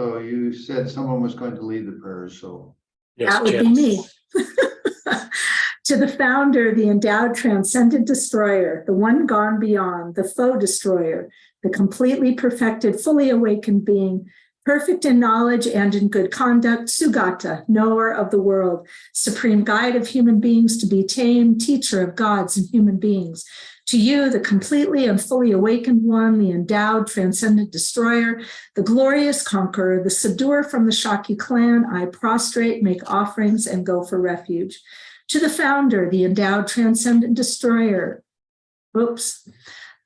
So you said someone was going to lead the prayers, so. Yes, That would be me. To the founder, the endowed transcendent destroyer, the one gone beyond, the foe destroyer, the completely perfected, fully awakened being, perfect in knowledge and in good conduct, Sugata, knower of the world, supreme guide of human beings to be tamed, teacher of gods and human beings. To you, the completely and fully awakened one, the endowed transcendent destroyer, the glorious conqueror, the subduer from the Shaki clan, I prostrate, make offerings, and go for refuge. To the founder, the endowed transcendent destroyer, the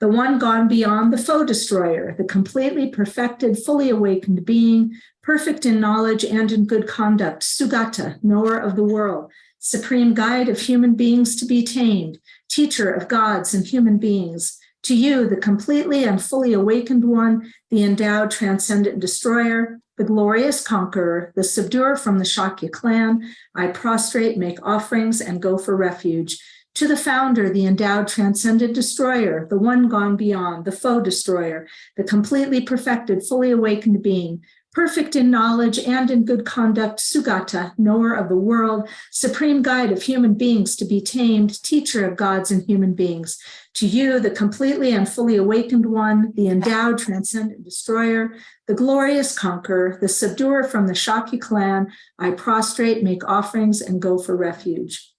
one gone beyond, the foe destroyer, the completely perfected, fully awakened being, perfect in knowledge and in good conduct, Sugata, knower of the world, supreme guide of human beings to be tamed, teacher of gods and human beings. To you, the completely and fully awakened one, the endowed transcendent destroyer, the glorious conqueror, the subduer from the Shakya clan, I prostrate, make offerings, and go for refuge. To the founder, the endowed transcendent destroyer, the one gone beyond, the foe destroyer, the completely perfected, fully awakened being, perfect in knowledge and in good conduct, Sugata, knower of the world, supreme guide of human beings to be tamed, teacher of gods and human beings. To you, the completely and fully awakened one, the endowed transcendent destroyer, the glorious conqueror, the subduer from the Shaki clan, I prostrate, make offerings, and go for refuge.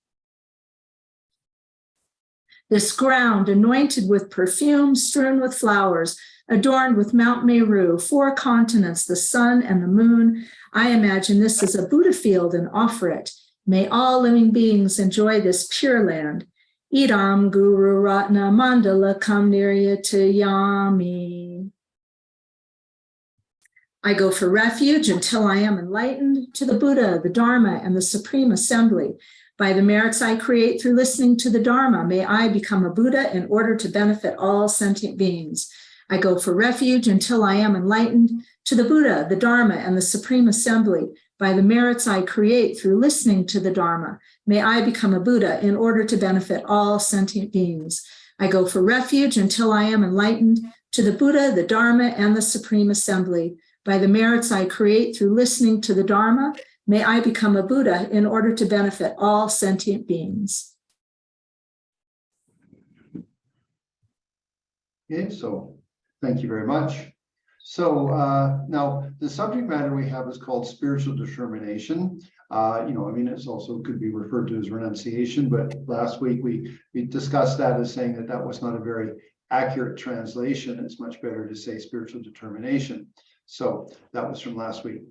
This ground, anointed with perfume, strewn with flowers, adorned with Mount Meru, 4 continents, the sun and the moon. I imagine this is a Buddha field and offer it. May all living beings enjoy this pure land. Idam Guru Ratna Mandala Kamniryatayami. I go for refuge until I am enlightened to the Buddha, the Dharma, and the Supreme Assembly. By the merits I create through listening to the Dharma, may I become a Buddha in order to benefit all sentient beings. I go for refuge until I am enlightened to the Buddha, the Dharma, and the Supreme Assembly. By the merits I create through listening to the Dharma, may I become a Buddha in order to benefit all sentient beings. I go for refuge until I am enlightened to the Buddha, the Dharma, and the Supreme Assembly. By the merits I create through listening to the Dharma, may I become a Buddha in order to benefit all sentient beings. Okay, so thank you very much. So now the subject matter we have is called spiritual determination. It's also could be referred to as renunciation, but last week we discussed that as saying that was not a very accurate translation. It's much better to say spiritual determination. So that was from last week.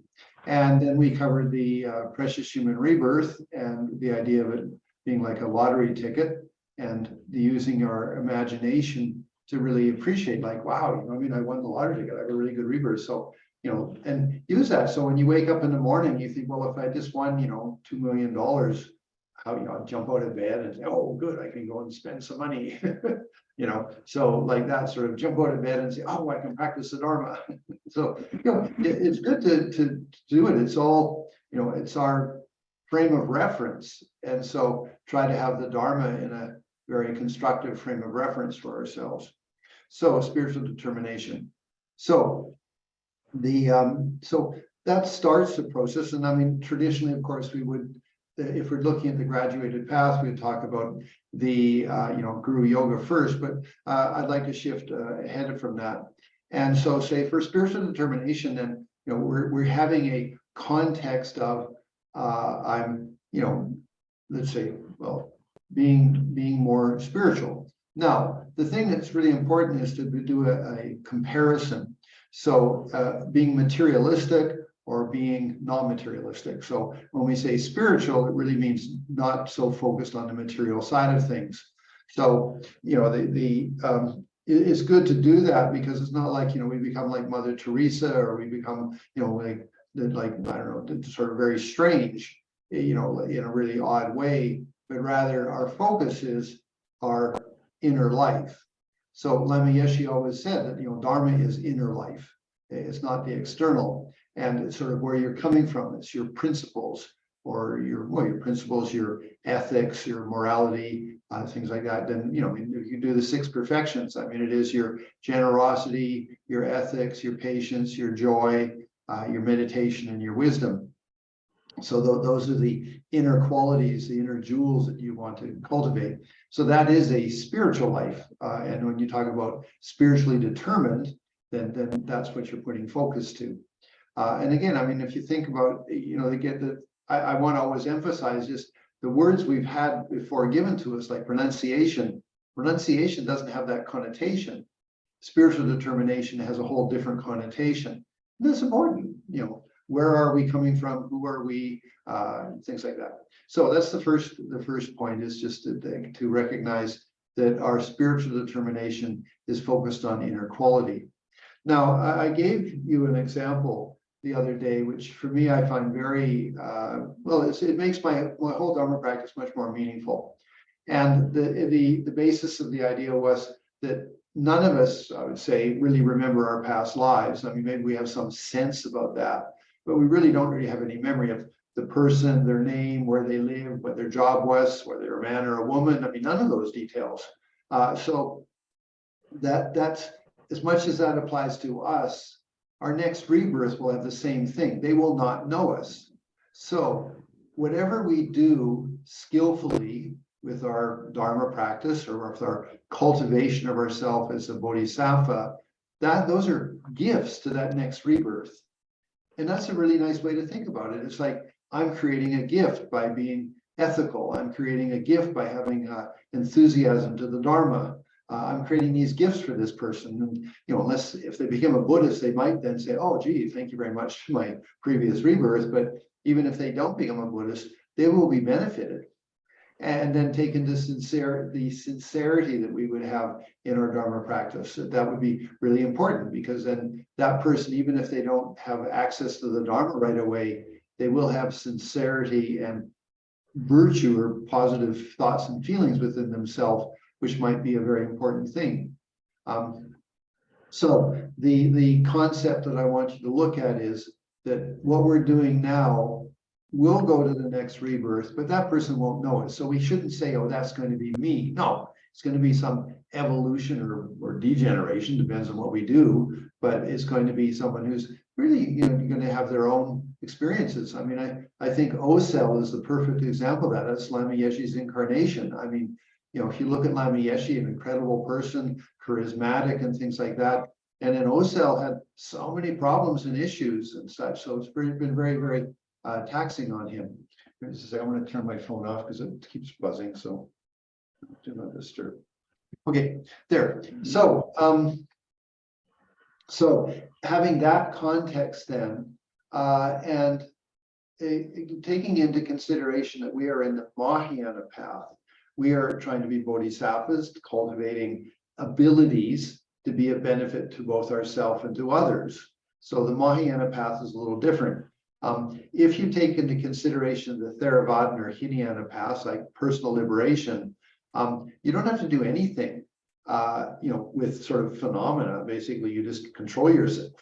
And then we covered the precious human rebirth and the idea of it being like a lottery ticket and using our imagination to really appreciate, like, wow, I won the lottery ticket. I have a really good rebirth. So, and use that. So when you wake up in the morning, you think, well, if I just won, $2 million, how, I'll jump out of bed and say, oh, good, I can go and spend some money. So like that, sort of jump out of bed and say, oh, I can practice the Dharma. So, it's good to do it. It's all, it's our frame of reference. And so try to have the Dharma in a very constructive frame of reference for ourselves. So spiritual determination. So so that starts the process. And traditionally, of course, we would, if we're looking at the graduated path, we'd talk about the Guru Yoga first, but I'd like to shift ahead from that. And so say for spiritual determination, then we're having a context of let's say, well, being more spiritual. Now, the thing that's really important is to do a comparison. So being materialistic or being non-materialistic. So when we say spiritual, it really means not so focused on the material side of things. So, it's good to do that because it's not like, we become like Mother Teresa or we become, like, I don't know, sort of very strange, in a really odd way, but rather our focus is our inner life. So Lama Yeshe always said that, Dharma is inner life. It's not the external. And it's sort of where you're coming from. It's your principles or your principles, your ethics, your morality, things like that. Then, you do the 6 perfections. It is your generosity, your ethics, your patience, your joy, your meditation, and your wisdom. So those are the inner qualities, the inner jewels that you want to cultivate. So that is a spiritual life. And when you talk about spiritually determined, then that's what you're putting focus to. And again, I mean, if you think about, I want to always emphasize just the words we've had before given to us, like renunciation. Renunciation doesn't have that connotation. Spiritual determination has a whole different connotation. And that's important, where are we coming from? Who are we? Things like that. So that's the first point, is just to recognize that our spiritual determination is focused on inner quality. Now, I gave you an example the other day, which for me I find very it makes my whole Dharma practice much more meaningful. And the basis of the idea was that none of us, I would say, really remember our past lives. I mean, maybe we have some sense about that, but we really don't have any memory of the person, their name, where they live, what their job was, whether they're a man or a woman. I mean, none of those details. So that's, as much as that applies to us, our next rebirth will have the same thing. They will not know us. So whatever we do skillfully with our Dharma practice or with our cultivation of ourself as a bodhisattva, those are gifts to that next rebirth. And that's a really nice way to think about it. It's like, I'm creating a gift by being ethical. I'm creating a gift by having enthusiasm to the Dharma. I'm creating these gifts for this person. And, unless if they become a Buddhist, they might then say, oh, gee, thank you very much for my previous rebirth. But even if they don't become a Buddhist, they will be benefited. And then take into the sincerity that we would have in our Dharma practice. That would be really important, because then that person, even if they don't have access to the Dharma right away, they will have sincerity and virtue or positive thoughts and feelings within themselves, which might be a very important thing. So the concept that I want you to look at is that what we're doing now will go to the next rebirth, but that person won't know it. So we shouldn't say, oh, that's going to be me. No, it's going to be some evolution or degeneration, depends on what we do, but it's going to be someone who's really going to have their own experiences. I mean, I think Osel is the perfect example of that. That's Lama Yeshe's incarnation. I mean, if you look at Lama Yeshe, an incredible person, charismatic and things like that, and then Osel had so many problems and issues and such. So it's been very, very taxing on him. I'm going to turn my phone off because it keeps buzzing, so do not disturb. Okay, there. So so having that context then, and taking into consideration that we are in the Mahayana path, we are trying to be bodhisattvas, cultivating abilities to be of benefit to both ourselves and to others. So the Mahayana path is a little different. If you take into consideration the Theravada or Hinayana paths, like personal liberation, you don't have to do anything, with sort of phenomena. Basically, you just control yourself.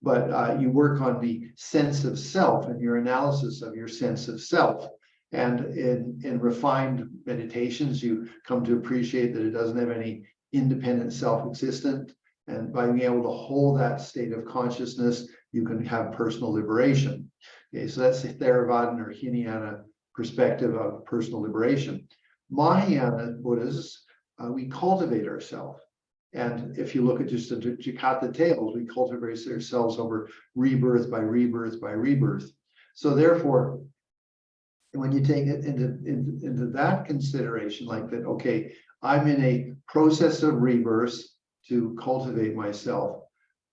But you work on the sense of self and your analysis of your sense of self. And in refined meditations, you come to appreciate that it doesn't have any independent self-existent. And by being able to hold that state of consciousness, you can have personal liberation. Okay, so that's the Theravada or Hinayana perspective of personal liberation. Mahayana Buddhists, we cultivate ourselves. And if you look at just the Jataka tales, we cultivate ourselves over rebirth by rebirth by rebirth. So therefore, when you take it into that consideration, like that, okay, I'm in a process of rebirth to cultivate myself.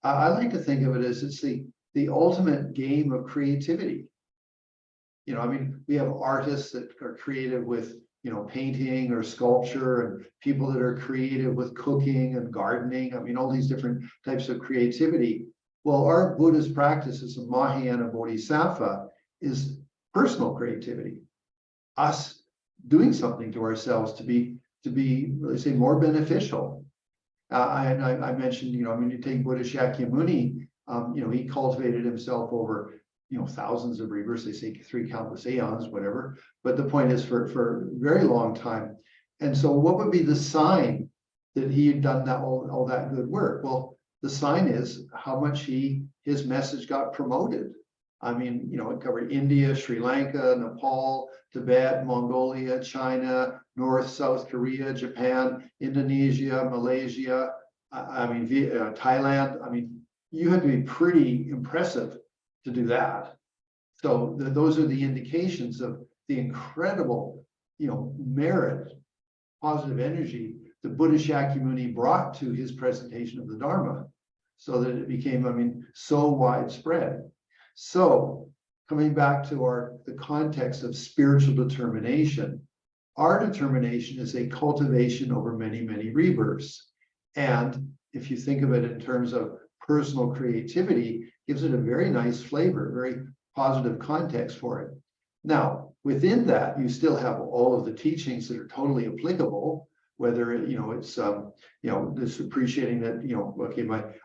I like to think of it as it's the ultimate game of creativity. I mean, we have artists that are creative with, painting or sculpture, and people that are creative with cooking and gardening. I mean, all these different types of creativity. Well, our Buddhist practice as a Mahayana Bodhisattva is personal creativity. Us doing something to ourselves to be, let's say, more beneficial. I mentioned, you take Buddha Shakyamuni, he cultivated himself over, thousands of rebirths. They say 3 countless aeons, whatever. But the point is for a very long time. And so what would be the sign that he had done that all that good work? Well, the sign is how much his message got promoted. I mean, it covered India, Sri Lanka, Nepal, Tibet, Mongolia, China, North, South Korea, Japan, Indonesia, Malaysia, Thailand. I mean, you had to be pretty impressive to do that. So those are the indications of the incredible, merit, positive energy that Buddha Shakyamuni brought to his presentation of the Dharma, so that it became, so widespread. So coming back to the context of spiritual determination, our determination is a cultivation over many, many rebirths. And if you think of it in terms of personal creativity, gives it a very nice flavor, very positive context for it. Now, within that, you still have all of the teachings that are totally applicable, whether it's this appreciating that,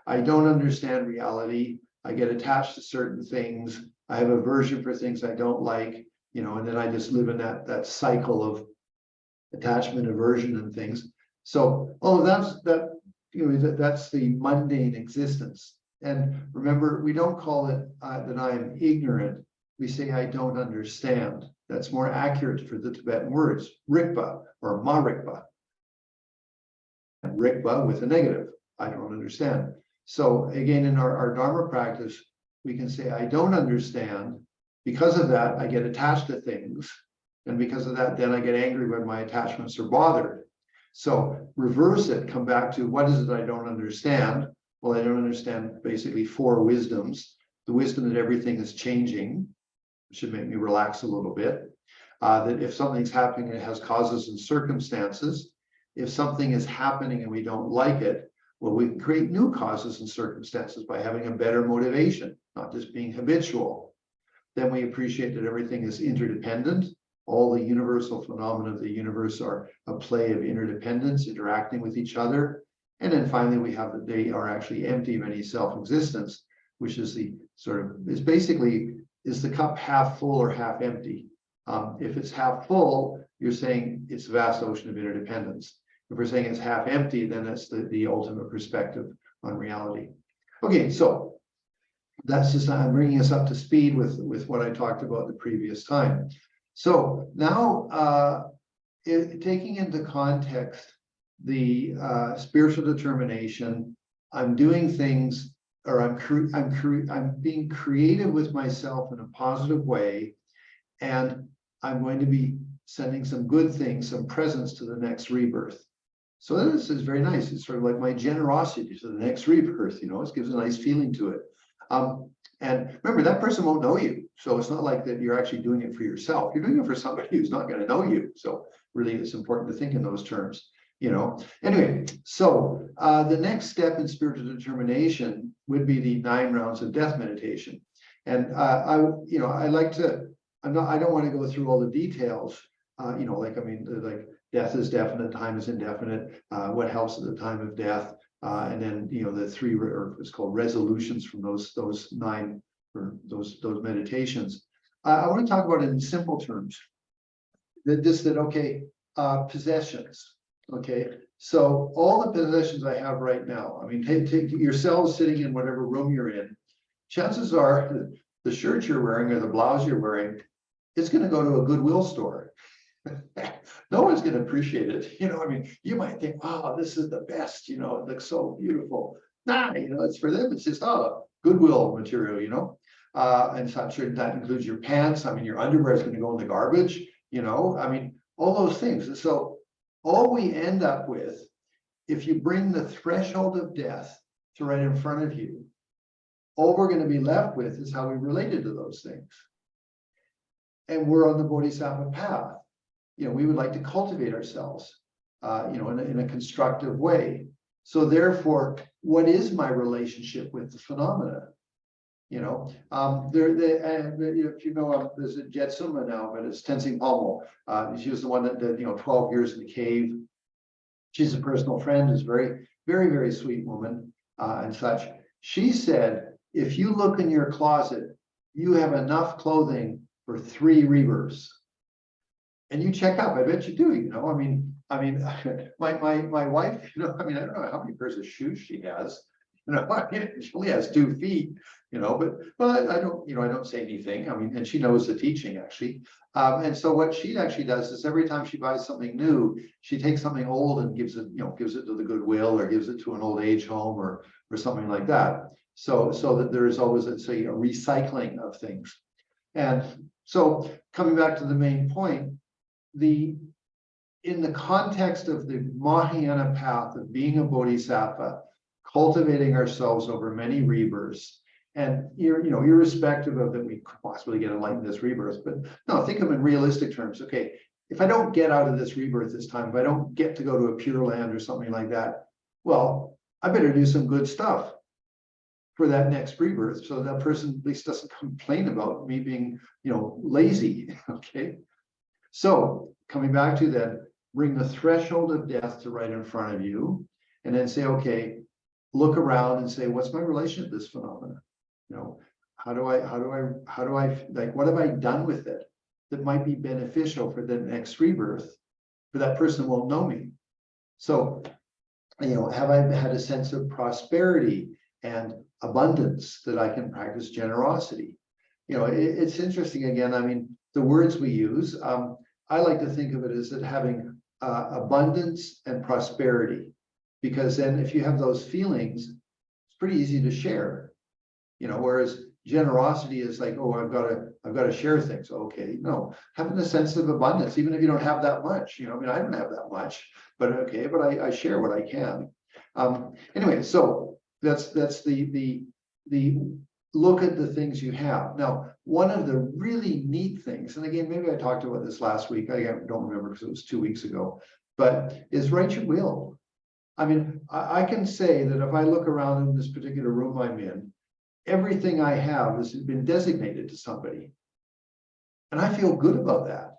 I don't understand reality. I get attached to certain things. I have aversion for things I don't like, and then I just live in that cycle of attachment, aversion, and things. So all of that's the mundane existence. And remember, we don't call it that I am ignorant. We say I don't understand. That's more accurate for the Tibetan words, rikpa or ma rikpa. Rikpa with a negative, I don't understand. So again, in our Dharma practice, we can say, I don't understand. Because of that, I get attached to things. And because of that, then I get angry when my attachments are bothered. So reverse it, come back to what is it I don't understand? Well, I don't understand basically 4 wisdoms. The wisdom that everything is changing, which should make me relax a little bit. That if something's happening, it has causes and circumstances. If something is happening and we don't like it, well, we can create new causes and circumstances by having a better motivation, not just being habitual. Then we appreciate that everything is interdependent. All the universal phenomena of the universe are a play of interdependence, interacting with each other. And then finally, we have that they are actually empty of any self-existence, which is the is the cup half full or half empty? If it's half full, you're saying it's a vast ocean of interdependence. If we're saying it's half empty, then that's the ultimate perspective on reality. Okay, so that's just, I'm bringing us up to speed with what I talked about the previous time. So now, taking into context the spiritual determination, I'm doing things, or I'm being creative with myself in a positive way, and I'm going to be sending some good things, some presents to the next rebirth. So this is very nice. It's sort of like my generosity to the next rebirth, it gives a nice feeling to it. And remember, that person won't know you. So it's not like that you're actually doing it for yourself. You're doing it for somebody who's not going to know you. So really, it's important to think in those terms, Anyway, so the next step in spiritual determination would be the 9 rounds of death meditation. And I don't want to go through all the details, like death is definite, time is indefinite, what helps at the time of death, and then the 3, or it's called resolutions from those 9 or those meditations. I want to talk about it in simple terms. Possessions. Okay, so all the possessions I have right now, take yourselves sitting in whatever room you're in. Chances are the shirt you're wearing or the blouse you're wearing, it's going to go to a Goodwill store. No one's going to appreciate it. You might think, wow, this is the best, it looks so beautiful. It's for them. It's just, Goodwill material, and such. That includes your pants. Your underwear is going to go in the garbage, all those things. And so all we end up with, if you bring the threshold of death to right in front of you, all we're going to be left with is how we related to those things. And we're on the Bodhisattva path. We would like to cultivate ourselves, in a constructive way. So therefore, what is my relationship with the phenomena? There's a Jetsuma now, but it's Tenzing Palmo. She was the one that did, 12 years in the cave. She's a personal friend, is very, very, very sweet woman, and such. She said, if you look in your closet, you have enough clothing for 3 rebirths. And you check up, I bet you do, my wife, I don't know how many pairs of shoes she has, She only has 2 feet, but I don't say anything. I mean, and she knows the teaching actually. And so what she actually does is every time she buys something new, she takes something old and gives it to the Goodwill or gives it to an old age home or something like that. So that there is always a recycling of things. And so coming back to the main point, in the context of the Mahayana path of being a bodhisattva, cultivating ourselves over many rebirths, and irrespective of that we could possibly get enlightened this rebirth, but no, think of them in realistic terms. Okay, if I don't get out of this rebirth this time, if I don't get to go to a pure land or something like that, well, I better do some good stuff for that next rebirth, so that person at least doesn't complain about me being, lazy. Okay, so coming back to that, bring the threshold of death to right in front of you, and then say, okay, look around and say, what's my relationship to this phenomenon? How do I like, what have I done with it that might be beneficial for the next rebirth for that person who won't know me? So, have I had a sense of prosperity and abundance that I can practice generosity? It's interesting again. I mean, the words we use, I like to think of it as that having abundance and prosperity, because then if you have those feelings, it's pretty easy to share, whereas generosity is like, oh, I've got to share things. Okay, no, having a sense of abundance, even if you don't have that much, I mean, I don't have that much, but okay, but I share what I can. Anyway, so that's the look at the things you have. Now, one of the really neat things, and again, maybe I talked about this last week, I don't remember because it was 2 weeks ago, but is write your will. I mean, I can say that if I look around in this particular room I'm in, everything I have has been designated to somebody. And I feel good about that.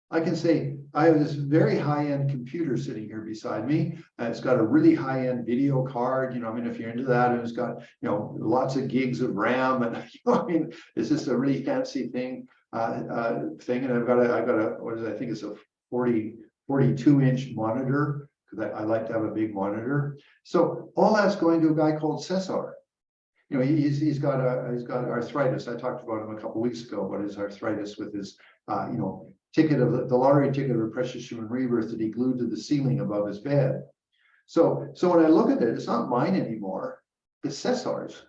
I can say, I have this very high-end computer sitting here beside me, and it's got a really high-end video card, I mean, if you're into that, and it's got, lots of gigs of RAM, and I mean, it's just a really fancy thing, and I've got a, what is it? I think it's a 42-inch monitor, because I like to have a big monitor. So all that's going to a guy called Cesar. He's got arthritis. I talked about him a couple of weeks ago, about his arthritis with his, the lottery ticket of a precious human rebirth that he glued to the ceiling above his bed. So when I look at it, it's not mine anymore. It's Cesar's.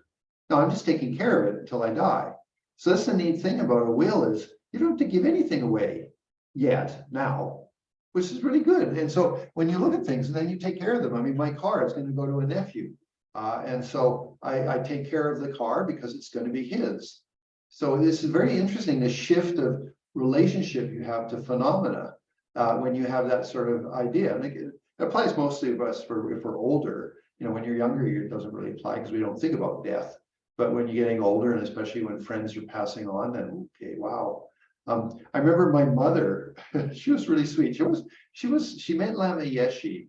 Now I'm just taking care of it until I die. So that's the neat thing about a will, is you don't have to give anything away yet now, which is really good. And so when you look at things and then you take care of them, I mean, my car is going to go to a nephew. And so I take care of the car because it's going to be his. So this is very interesting, the shift of relationship you have to phenomena when you have that sort of idea. And it applies mostly of us if we're older. When you're younger, it doesn't really apply because we don't think about death. But when you're getting older, and especially when friends are passing on, then okay, wow. I remember my mother, she was really sweet. She met Lama Yeshe,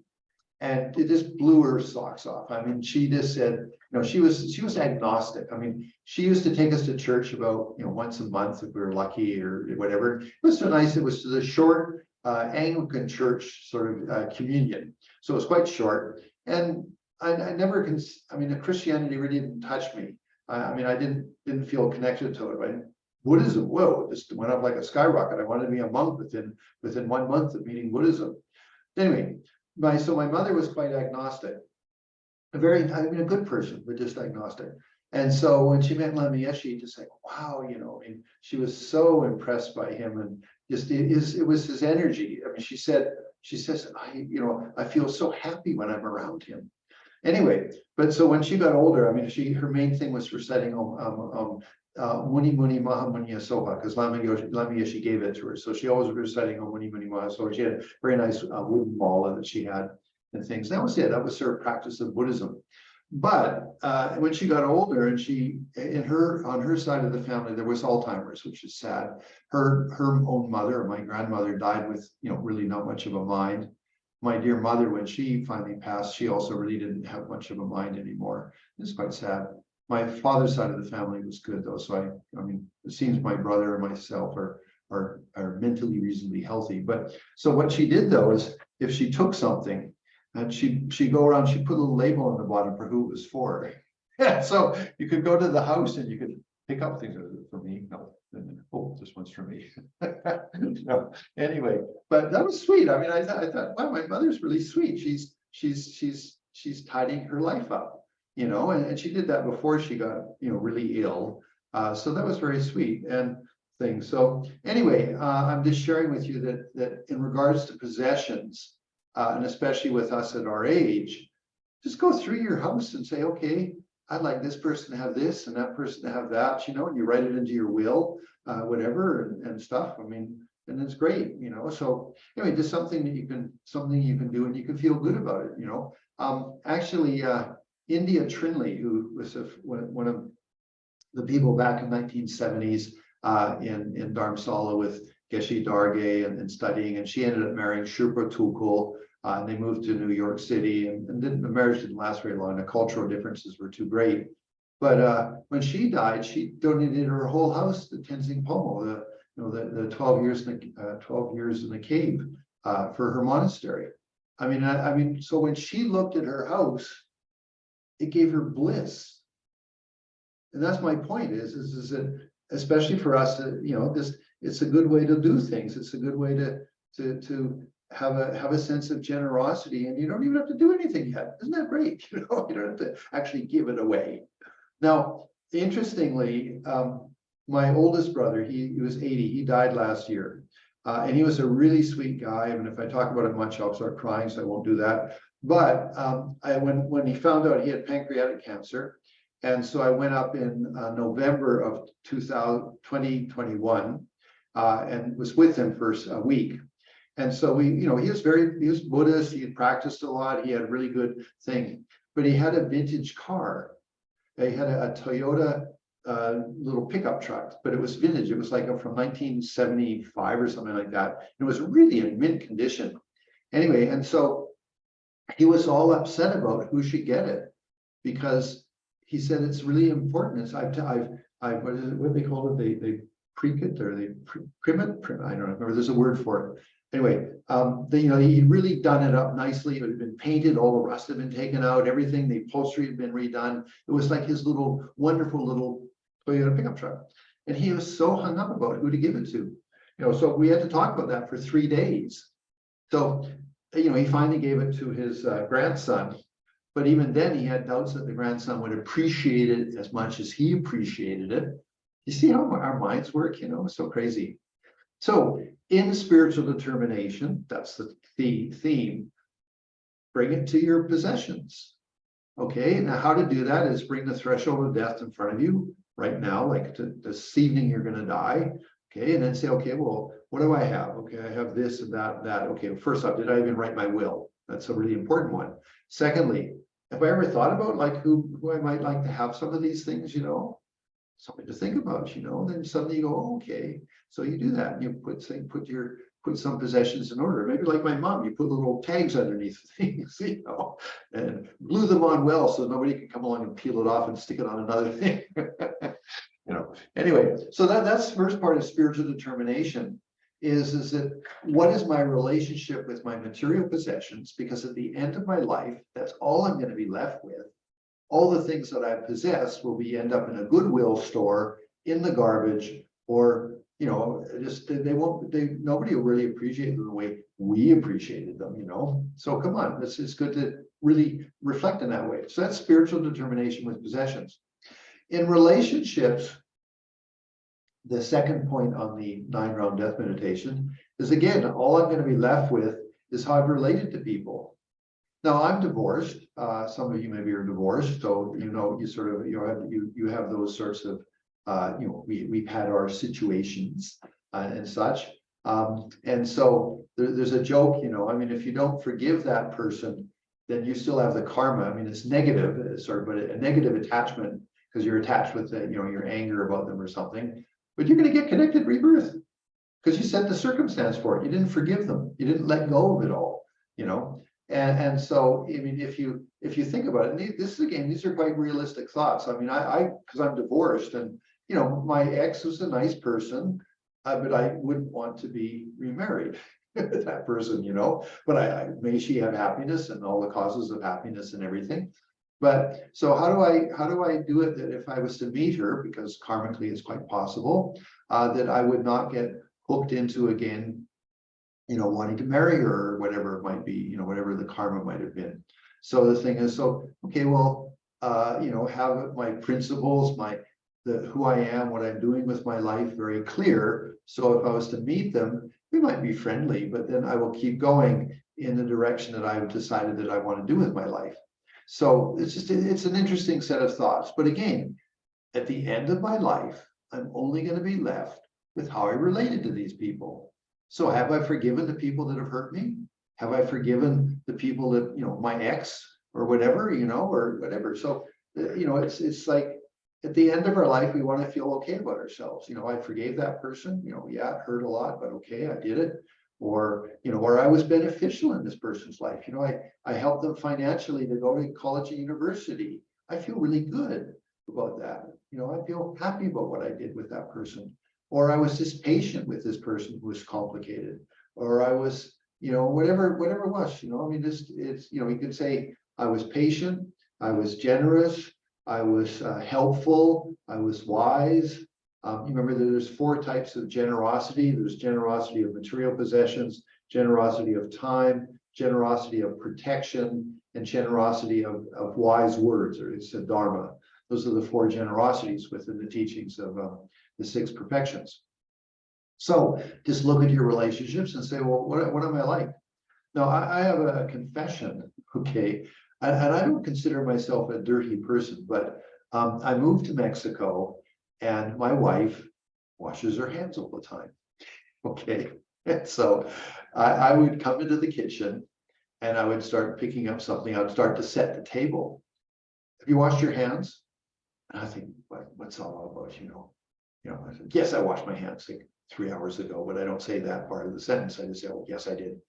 and it just blew her socks off. I mean, she just said, she was agnostic. I mean, she used to take us to church about, once a month if we were lucky or whatever. It was so nice. It was to the short Anglican church sort of communion. So it was quite short. And I never the Christianity really didn't touch me. I mean, I didn't feel connected to it. But Buddhism, whoa, it just went up like a skyrocket. I wanted to be a monk within 1 month of meeting Buddhism. Anyway, so my mother was quite agnostic, a good person, but just agnostic. And so when she met Lama Yeshe, just like, wow, and she was so impressed by him, and just it was his energy. I mean, she says, I feel so happy when I'm around him. Anyway, but so when she got older, I mean, her main thing was reciting Muni Muni Maha Munya Soha, because Lama Yeshe gave it to her. So she always was reciting Muni Muni Maha Soha. She had a very nice wooden mala that she had and things. That was it. That was her practice of Buddhism. But when she got older, and on her side of the family, there was Alzheimer's, which is sad. Her own mother, my grandmother, died with really not much of a mind. My dear mother, when she finally passed, she also really didn't have much of a mind anymore. It's quite sad. My father's side of the family was good though. So I mean, it seems my brother and myself are mentally reasonably healthy. But so what she did though is, if she took something, and she'd go around, she'd put a little label on the bottom for who it was for. So you could go to the house and you could pick up things. For me, no. Oh, this one's for me. No, anyway, but that was sweet. I mean, I thought, wow, my mother's really sweet. She's tidying her life up, you know, and she did that before she got, you know, really ill. So that was very sweet and things. So anyway, I'm just sharing with you that in regards to possessions, and especially with us at our age, just go through your house and say, okay, I'd like this person to have this and that person to have that, you know, and you write it into your will, whatever and stuff. I mean, and it's great, you know. So anyway, just something you can do and you can feel good about it, you know. Actually, India Trinley, who was one of the people back in 1970s in Dharamsala with Geshe Darge and studying, and she ended up marrying Shurpa Tulkul. And they moved to New York City, and the marriage didn't last very long. The cultural differences were too great. But when she died, she donated her whole house to Tenzing Pomo, the 12 years in the cave for her monastery. I mean, so when she looked at her house, it gave her bliss. And that's my point is that especially for us, you know, it's a good way to do things. It's a good way to have a sense of generosity, and you don't even have to do anything yet. Isn't that great? You know, you don't have to actually give it away. Now, interestingly, my oldest brother, he was 80. He died last year, and he was a really sweet guy. I mean, if I talk about it much, I'll start crying, so I won't do that. But when he found out he had pancreatic cancer, and so I went up in November of 2021 and was with him for a week. And so he was Buddhist, he had practiced a lot, he had a really good thing, but he had a vintage car. He had a Toyota little pickup truck, but it was vintage. It was like from 1975 or something like that. It was really in mint condition. Anyway, and so he was all upset about who should get it, because he said it's really important. It's what is it, what they call it? They pre-kit or they primit? I don't remember. There's a word for it. Anyway, he'd really done it up nicely. It had been painted, all the rust had been taken out, everything, the upholstery had been redone. It was like his wonderful little Toyota pickup truck. And he was so hung up about who to give it to. You know, so we had to talk about that for 3 days. So, you know, he finally gave it to his grandson. But even then, he had doubts that the grandson would appreciate it as much as he appreciated it. You see how our minds work, you know, it's so crazy. So in spiritual determination, that's the theme, bring it to your possessions. Okay, now how to do that is bring the threshold of death in front of you right now, like this evening you're going to die. Okay, and then say, okay, well, what do I have? Okay, I have this and that. Okay, first off, did I even write my will? That's a really important one. Secondly, have I ever thought about like who I might like to have some of these things, you know? Something to think about, you know, then suddenly you go, oh, okay. So you do that. You put some possessions in order. Maybe like my mom, you put little tags underneath things, you know, and glue them on well so nobody can come along and peel it off and stick it on another thing. You know, anyway, so that's the first part of spiritual determination is that what is my relationship with my material possessions? Because at the end of my life, that's all I'm going to be left with. All the things that I possess will end up in a Goodwill store, in the garbage, or, you know, just nobody will really appreciate them the way we appreciated them, you know. So come on, it's good to really reflect in that way. So that's spiritual determination with possessions. In relationships, the second point on the 9-round death meditation is, again, all I'm going to be left with is how I've related to people. Now I'm divorced. Some of you maybe are divorced, so you know you sort of you have those sorts of you know, we've had our situations and such, and so there's a joke, you know. I mean, if you don't forgive that person, then you still have the karma. I mean, it's negative, but a negative attachment because you're attached with your anger about them or something. But you're going to get connected rebirth because you set the circumstance for it. You didn't forgive them. You didn't let go of it all. You know. And so, I mean, if you think about it, and these are quite realistic thoughts. I mean, because I'm divorced, and you know, my ex was a nice person, but I wouldn't want to be remarried. that person, but may she have happiness and all the causes of happiness and everything. But so how do I do it that if I was to meet her, because karmically it's quite possible, that I would not get hooked into again, wanting to marry her or whatever it might be, whatever the karma might have been. So the thing is, okay, well, have my principles, who I am, what I'm doing with my life very clear. So if I was to meet them, we might be friendly, but then I will keep going in the direction that I've decided that I want to do with my life. So it's an interesting set of thoughts. But again, at the end of my life, I'm only going to be left with how I related to these people. So have I forgiven the people that have hurt me? Have I forgiven the people that, my ex or whatever, or whatever. So, it's like at the end of our life, we want to feel okay about ourselves. I forgave that person, yeah, it hurt a lot, but okay, I did it. Or, or I was beneficial in this person's life. I helped them financially to go to college and university. I feel really good about that. I feel happy about what I did with that person. Or I was just patient with this person who was complicated. Or I was, whatever it was, you could say I was patient, I was generous, I was helpful, I was wise. You remember that there's 4 types of generosity. There's generosity of material possessions, generosity of time, generosity of protection, and generosity of wise words, or it's a dharma. Those are the 4 generosities within the teachings of the 6 perfections. So just look at your relationships and say, well, what am I like? Now, I have a confession, okay, and I don't consider myself a dirty person, but I moved to Mexico. And my wife washes her hands all the time. Okay. And so I would come into the kitchen and I would start picking up something. I would start to set the table. Have you washed your hands? And I think, what's all about, I said, yes, I washed my hands like 3 hours ago, but I don't say that part of the sentence. I just say, oh, yes, I did.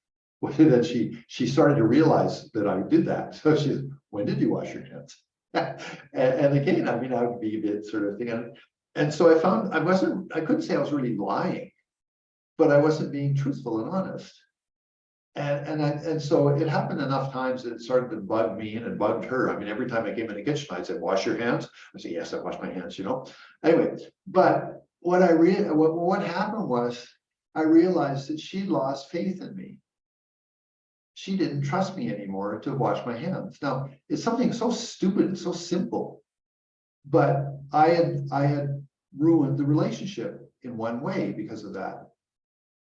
Well, then she started to realize that I did that. So she said, when did you wash your hands? and again, I would be a bit sort of thing. And so I found I couldn't say I was really lying, but I wasn't being truthful and honest. And so it happened enough times that it started to bug me and it bugged her. Every time I came in the kitchen, I'd say, wash your hands. I say, yes, I wash my hands, Anyway, but what happened was I realized that she lost faith in me. She didn't trust me anymore to wash my hands. Now, it's something so stupid and so simple, but I had ruined the relationship in one way because of that.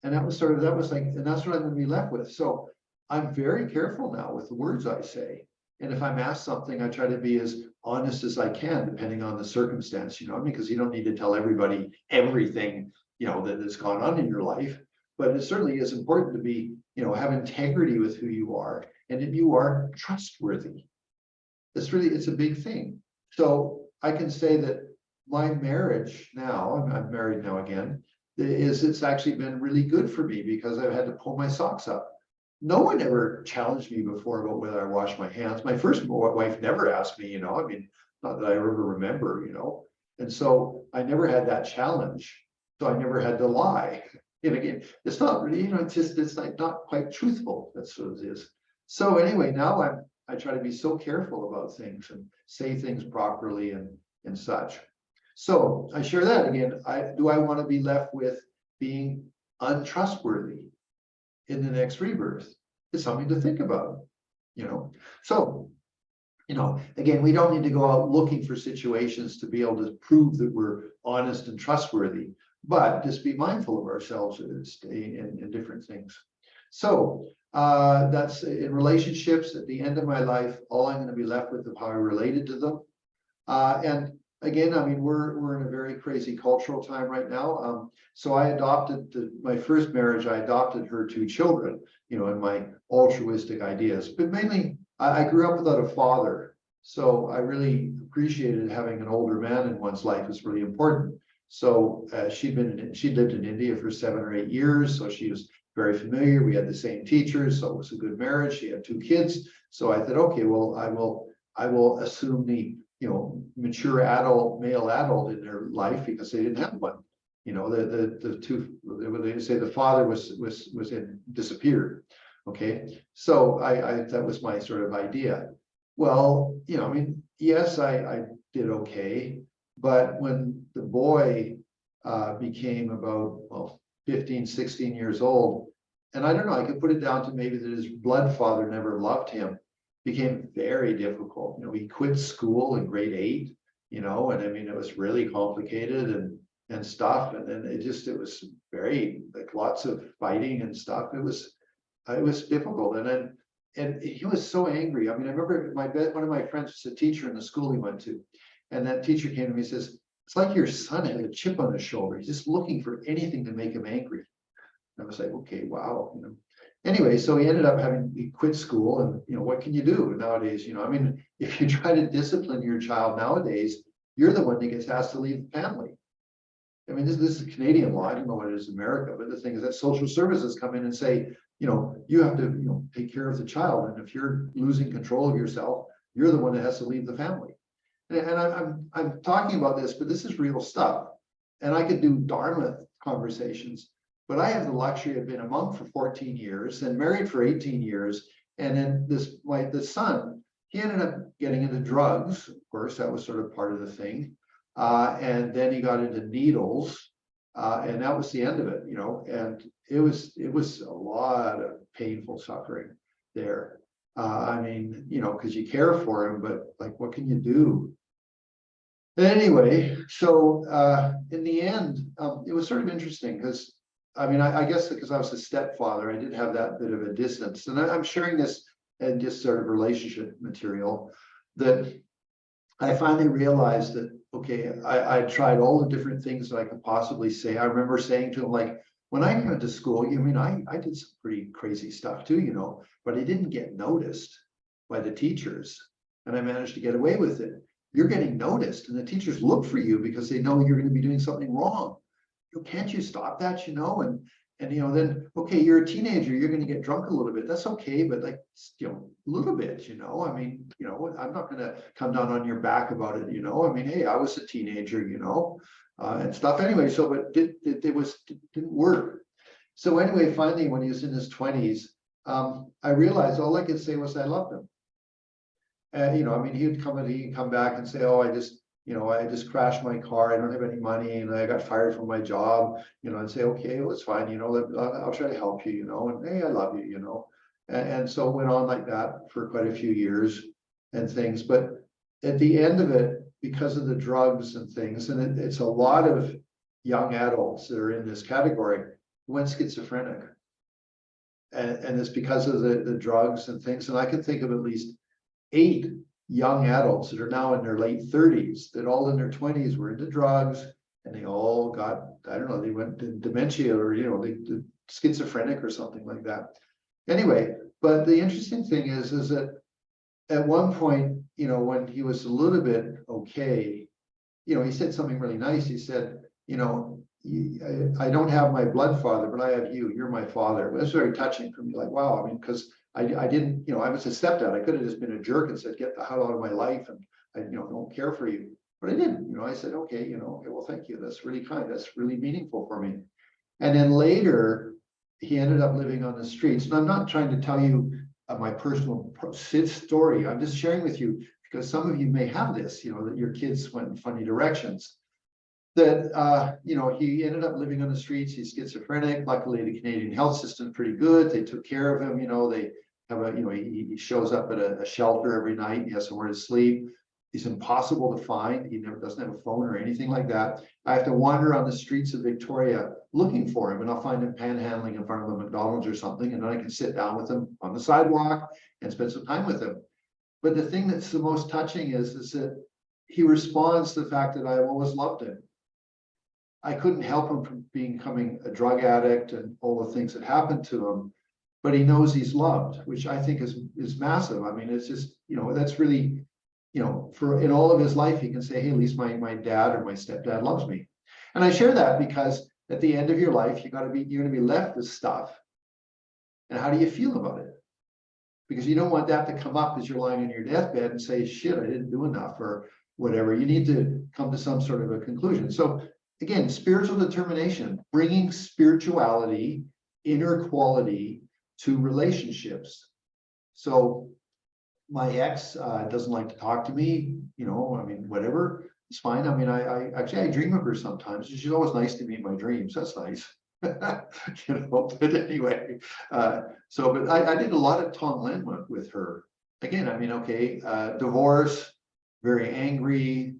And that's what I'm going to be left with. So I'm very careful now with the words I say. And if I'm asked something, I try to be as honest as I can, depending on the circumstance, because you don't need to tell everybody everything, that has gone on in your life. But it certainly is important to be, have integrity with who you are and that you are trustworthy. It's a big thing. So I can say that my marriage now, I'm married now again, it's actually been really good for me because I've had to pull my socks up. No one ever challenged me before about whether I wash my hands. My first wife never asked me, not that I ever remember, and so I never had that challenge. So I never had to lie. And again, it's not really, it's like not quite truthful. That's what it is. So anyway, now I try to be so careful about things and say things properly and such. So I share that again. Do I want to be left with being untrustworthy in the next rebirth? It's something to think about, So, again, we don't need to go out looking for situations to be able to prove that we're honest and trustworthy, but just be mindful of ourselves in different things. So that's in relationships. At the end of my life, all I'm going to be left with is how I related to them. And again, we're in a very crazy cultural time right now. So I adopted my first marriage. I adopted her 2 children, in my altruistic ideas. But mainly, I grew up without a father, so I really appreciated having an older man in one's life. Is really important. So she'd lived in India for 7 or 8 years, so she was very familiar. We had the same teachers, so it was a good marriage. She had 2 kids, so I thought, okay, well, I will assume the mature male adult in their life because they didn't have one. You know, the two, when they say the father disappeared. Okay, so I that was my sort of idea. Well, you know, I mean, yes, I did okay, but when the boy became about, well, 15, 16 years old, and I don't know, I could put it down to maybe that his blood father never loved him, became very difficult. You know, he quit school in grade 8, you know, and I mean, it was really complicated and stuff. And then it was very, like, lots of fighting and stuff. It was difficult. And he was so angry. I mean, I remember one of my friends was a teacher in the school he went to. And that teacher came to me and says, it's like your son had a chip on his shoulder. He's just looking for anything to make him angry. And I was like, okay, wow. You know. Anyway, so he quit school, and you know, what can you do nowadays? You know, I mean, if you try to discipline your child nowadays, you're the one that gets asked to leave the family. I mean, this is Canadian law. I don't know what it is in America, but the thing is that social services come in and say, you know, you have to, you know, take care of the child. And if you're losing control of yourself, you're the one that has to leave the family. And I'm talking about this, but this is real stuff. And I could do Dharma conversations, but I have the luxury of being a monk for 14 years and married for 18 years. And then the son, he ended up getting into drugs. Of course, that was sort of part of the thing. And then he got into needles, and that was the end of it, you know. And it was a lot of painful suffering there. I mean, you know, because you care for him, but like, what can you do? Anyway, so in the end, it was sort of interesting because, I mean, I guess because I was a stepfather, I did have that bit of a distance. And I'm sharing this and just sort of relationship material that I finally realized that, okay, I tried all the different things that I could possibly say. I remember saying to him, like, when I went to school, I mean, I did some pretty crazy stuff too, you know, but I didn't get noticed by the teachers, and I managed to get away with it. You're getting noticed, and the teachers look for you because they know you're going to be doing something wrong. Can't you stop that, you know? And you know, then, okay, you're a teenager, you're going to get drunk a little bit. That's okay, but like, you know, a little bit, you know. I mean, you know, I'm not going to come down on your back about it, you know. I mean, hey, I was a teenager, you know, and stuff. Anyway, so but it didn't work. So anyway, finally, when he was in his 20s, I realized all I could say was I loved him. And you know, I mean, he'd come back and say, oh, I just crashed my car. I don't have any money, and I got fired from my job. You know, and say, okay, well, it's fine. You know, I'll try to help you. You know, and hey, I love you. You know, and so it went on like that for quite a few years and things. But at the end of it, because of the drugs and things, and it's a lot of young adults that are in this category who went schizophrenic, and it's because of the drugs and things. And I can think of at least 8 young adults that are now in their late 30s that all in their 20s were into drugs, and they all got, I don't know, they went to dementia, or you know, they schizophrenic or something like that. Anyway, but the interesting thing is that at one point, you know, when he was a little bit okay, you know, he said something really nice. He said, you know, I don't have my blood father, but I have you. You're my father. It was very touching for me. Like, wow. I mean, because I didn't, you know, I was a stepdad. I could have just been a jerk and said, get the hell out of my life, and I, you know, don't care for you. But I didn't. You know, I said, okay, you know, okay, well, thank you. That's really kind. That's really meaningful for me. And then later, he ended up living on the streets. And I'm not trying to tell you my personal story. I'm just sharing with you because some of you may have this, you know, that your kids went in funny directions. That you know, he ended up living on the streets. He's schizophrenic. Luckily, the Canadian health system is pretty good. They took care of him. You know, they have a, you know, he shows up at a shelter every night. He has somewhere to sleep. He's impossible to find. He never doesn't have a phone or anything like that. I have to wander on the streets of Victoria looking for him, and I'll find him panhandling in front of a McDonald's or something, and then I can sit down with him on the sidewalk and spend some time with him. But the thing that's the most touching is that he responds to the fact that I've always loved him. I couldn't help him from becoming a drug addict and all the things that happened to him, but he knows he's loved, which I think is massive. I mean, it's just, you know, that's really, you know, for in all of his life, he can say, hey, at least my dad or my stepdad loves me. And I share that because at the end of your life, you're going to be left with stuff. And how do you feel about it? Because you don't want that to come up as you're lying on your deathbed and say, shit, I didn't do enough or whatever. You need to come to some sort of a conclusion. So again, spiritual determination, bringing spirituality, inner quality to relationships. So my ex doesn't like to talk to me, you know, I mean, whatever, it's fine. I mean, I actually, I dream of her sometimes. She's always nice to me in my dreams. That's nice. You know, but anyway, but I did a lot of Tonglen with her. Again, I mean, okay, divorce, very angry,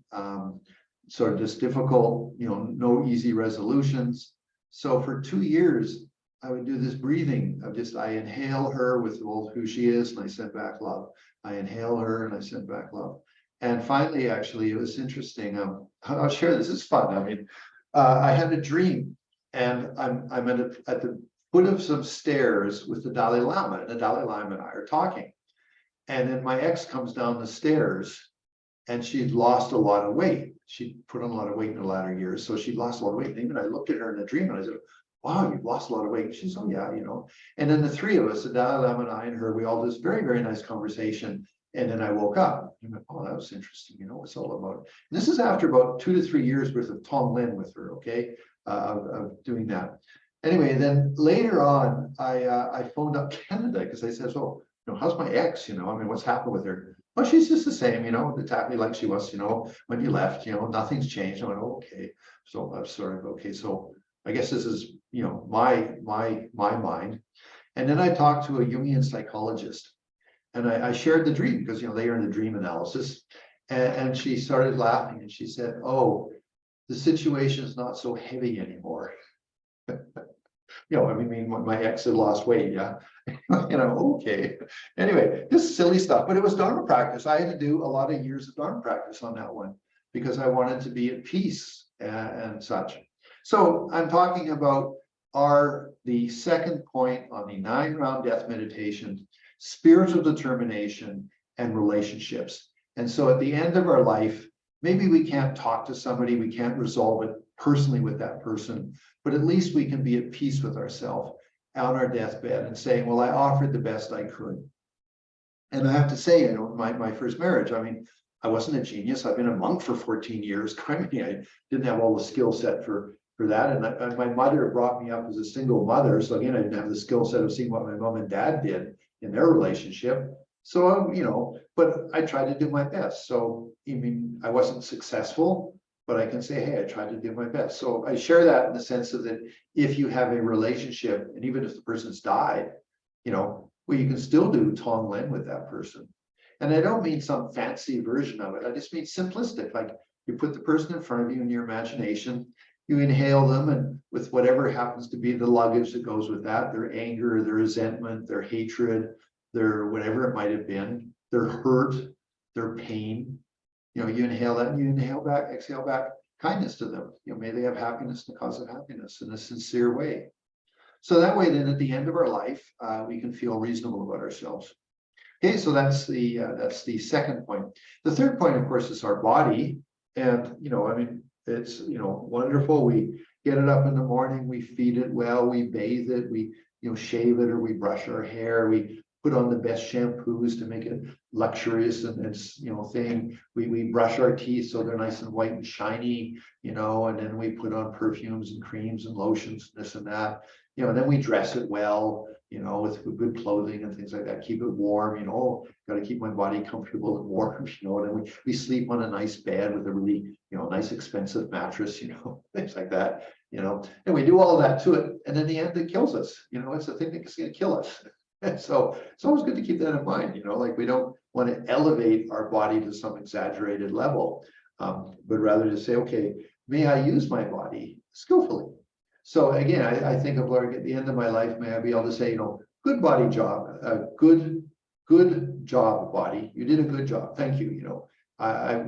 sort of just difficult, you know, no easy resolutions. So for 2 years, I would do this breathing of just, I inhale her with who she is, and I send back love. I inhale her and I send back love. And finally, actually, it was interesting. I'll share this. It's fun. I mean, I had a dream, and I'm at the foot of some stairs with the Dalai Lama, and the Dalai Lama and I are talking. And then my ex comes down the stairs, and she'd lost a lot of weight. She put on a lot of weight in the latter years, so she lost a lot of weight. And even I looked at her in a dream, and I said, "Wow, you've lost a lot of weight." She's, "Oh yeah, you know." And then the three of us, the Dalai Lama and I and her, we all this very, very nice conversation. And then I woke up and went, "Oh, that was interesting. You know, what's all about." And this is after about 2 to 3 years worth of Tonglen with her, okay, of doing that. Anyway, then later on, I phoned up Canada because I said, "So, you know, how's my ex? You know, I mean, what's happened with her?" "Oh, she's just the same, you know, exactly like she was, you know, when you left, you know, nothing's changed." I went, "Oh, okay." So I'm sort of, okay, so I guess this is, you know, my mind. And then I talked to a Jungian psychologist, and I shared the dream because, you know, they are in the dream analysis. And she started laughing, and she said, "Oh, the situation is not so heavy anymore." You know, I mean, my ex had lost weight, yeah. You know, okay. Anyway, this is silly stuff, but it was Dharma practice. I had to do a lot of years of Dharma practice on that one because I wanted to be at peace and such. So I'm talking about the second point on the 9-round death meditation, spiritual determination and relationships. And so at the end of our life, maybe we can't talk to somebody, we can't resolve it personally with that person, but at least we can be at peace with ourselves on our deathbed and saying, "Well, I offered the best I could." And I have to say, you know, my first marriage, I mean, I wasn't a genius. I've been a monk for 14 years. I mean, I didn't have all the skill set for that. And my mother brought me up as a single mother. So again, I didn't have the skill set of seeing what my mom and dad did in their relationship. So, you know, but I tried to do my best. So, I mean, I wasn't successful, but I can say, hey, I tried to do my best. So I share that in the sense of that if you have a relationship, and even if the person's died, you know, well, you can still do Tonglen with that person. And I don't mean some fancy version of it. I just mean simplistic, like you put the person in front of you in your imagination, you inhale them, and with whatever happens to be the luggage that goes with that, their anger, their resentment, their hatred, their whatever it might have been, their hurt, their pain, you know, you inhale that and you inhale back, exhale back kindness to them. You know, may they have happiness in the cause of happiness in a sincere way. So that way, then at the end of our life, we can feel reasonable about ourselves. Okay, so that's the second point. The third point, of course, is our body. And, you know, I mean, it's, you know, wonderful. We get it up in the morning, we feed it well, we bathe it, we, you know, shave it, or we brush our hair, we put on the best shampoos to make it luxurious and it's, you know, thing. We brush our teeth so they're nice and white and shiny, you know, and then we put on perfumes and creams and lotions, this and that, you know, and then we dress it well, you know, with good clothing and things like that, keep it warm, you know, got to keep my body comfortable and warm, you know, and then we sleep on a nice bed with a really, you know, nice expensive mattress, you know, things like that, you know, and we do all of that to it. And in the end, it kills us, you know, it's the thing that's going to kill us. And so it's always good to keep that in mind, you know, like we don't want to elevate our body to some exaggerated level, but rather to say, okay, may I use my body skillfully? So again, I think of like at the end of my life, may I be able to say, you know, good body job, good job, body. You did a good job. Thank you. You know,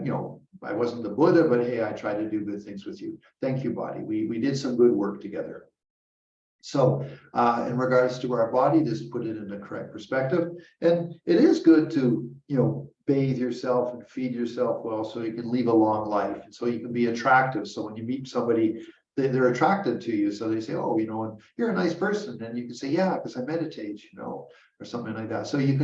you know, I wasn't the Buddha, but hey, I tried to do good things with you. Thank you, body. We did some good work together. So in regards to our body, just put it in the correct perspective. And it is good to, you know, bathe yourself and feed yourself well so you can live a long life. And so you can be attractive. So when you meet somebody, they're attracted to you. So they say, oh, you know, you're a nice person. And you can say, yeah, because I meditate, you know, or something like that. So you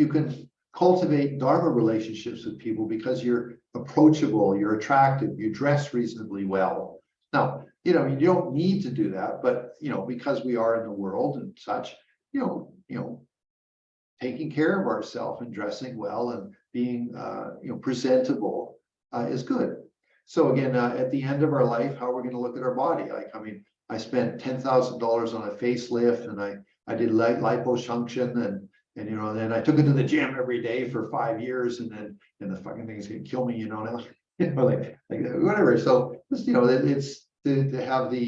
can cultivate Dharma relationships with people because you're approachable, you're attractive, you dress reasonably well. Now, you know, you don't need to do that, but you know, because we are in the world and such, you know, taking care of ourselves and dressing well and being you know, presentable is good. So again, at the end of our life, how are we going to look at our body? Like, I mean, I spent $10,000 on a facelift, and I did liposuction, and you know, then I took it to the gym every day for 5 years, and the fucking thing's gonna kill me, you know, now. You know, like whatever. So just, you know, it's to have the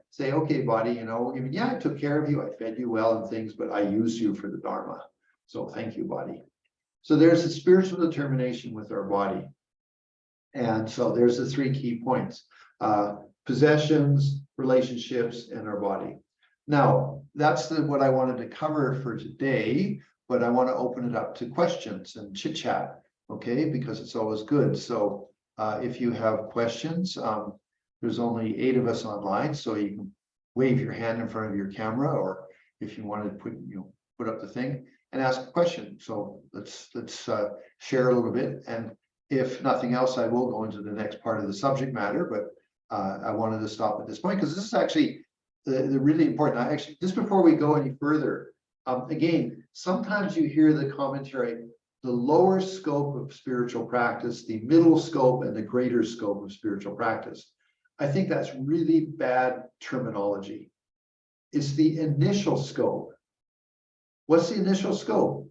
say, okay, body, you know, I mean, yeah, I took care of you, I fed you well and things, but I used you for the Dharma. So thank you, body. So there's a spiritual determination with our body. And so there's the 3 key points: possessions, relationships, and our body. Now, that's what I wanted to cover for today, but I want to open it up to questions and chit chat, okay? Because it's always good. So if you have questions, there's only 8 of us online, so you can wave your hand in front of your camera, or if you want to put up the thing and ask a question. So let's share a little bit, and if nothing else, I will go into the next part of the subject matter, but I wanted to stop at this point because this is actually the really important. I actually, just before we go any further, again, sometimes you hear the commentary, the lower scope of spiritual practice, the middle scope, and the greater scope of spiritual practice. I think that's really bad terminology. It's the initial scope. What's the initial scope?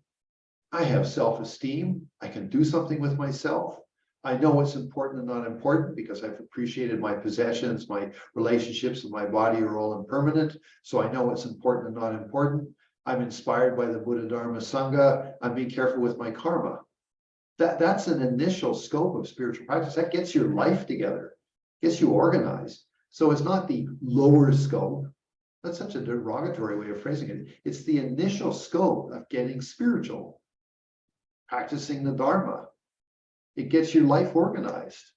I have self-esteem. I can do something with myself. I know what's important and not important because I've appreciated my possessions, my relationships with my body are all impermanent. So I know what's important and not important. I'm inspired by the Buddha Dharma Sangha. I'm being careful with my karma. That's an initial scope of spiritual practice. That gets your life together, gets you organized. So it's not the lower scope. That's such a derogatory way of phrasing it. It's the initial scope of getting spiritual, practicing the Dharma. It gets your life organized.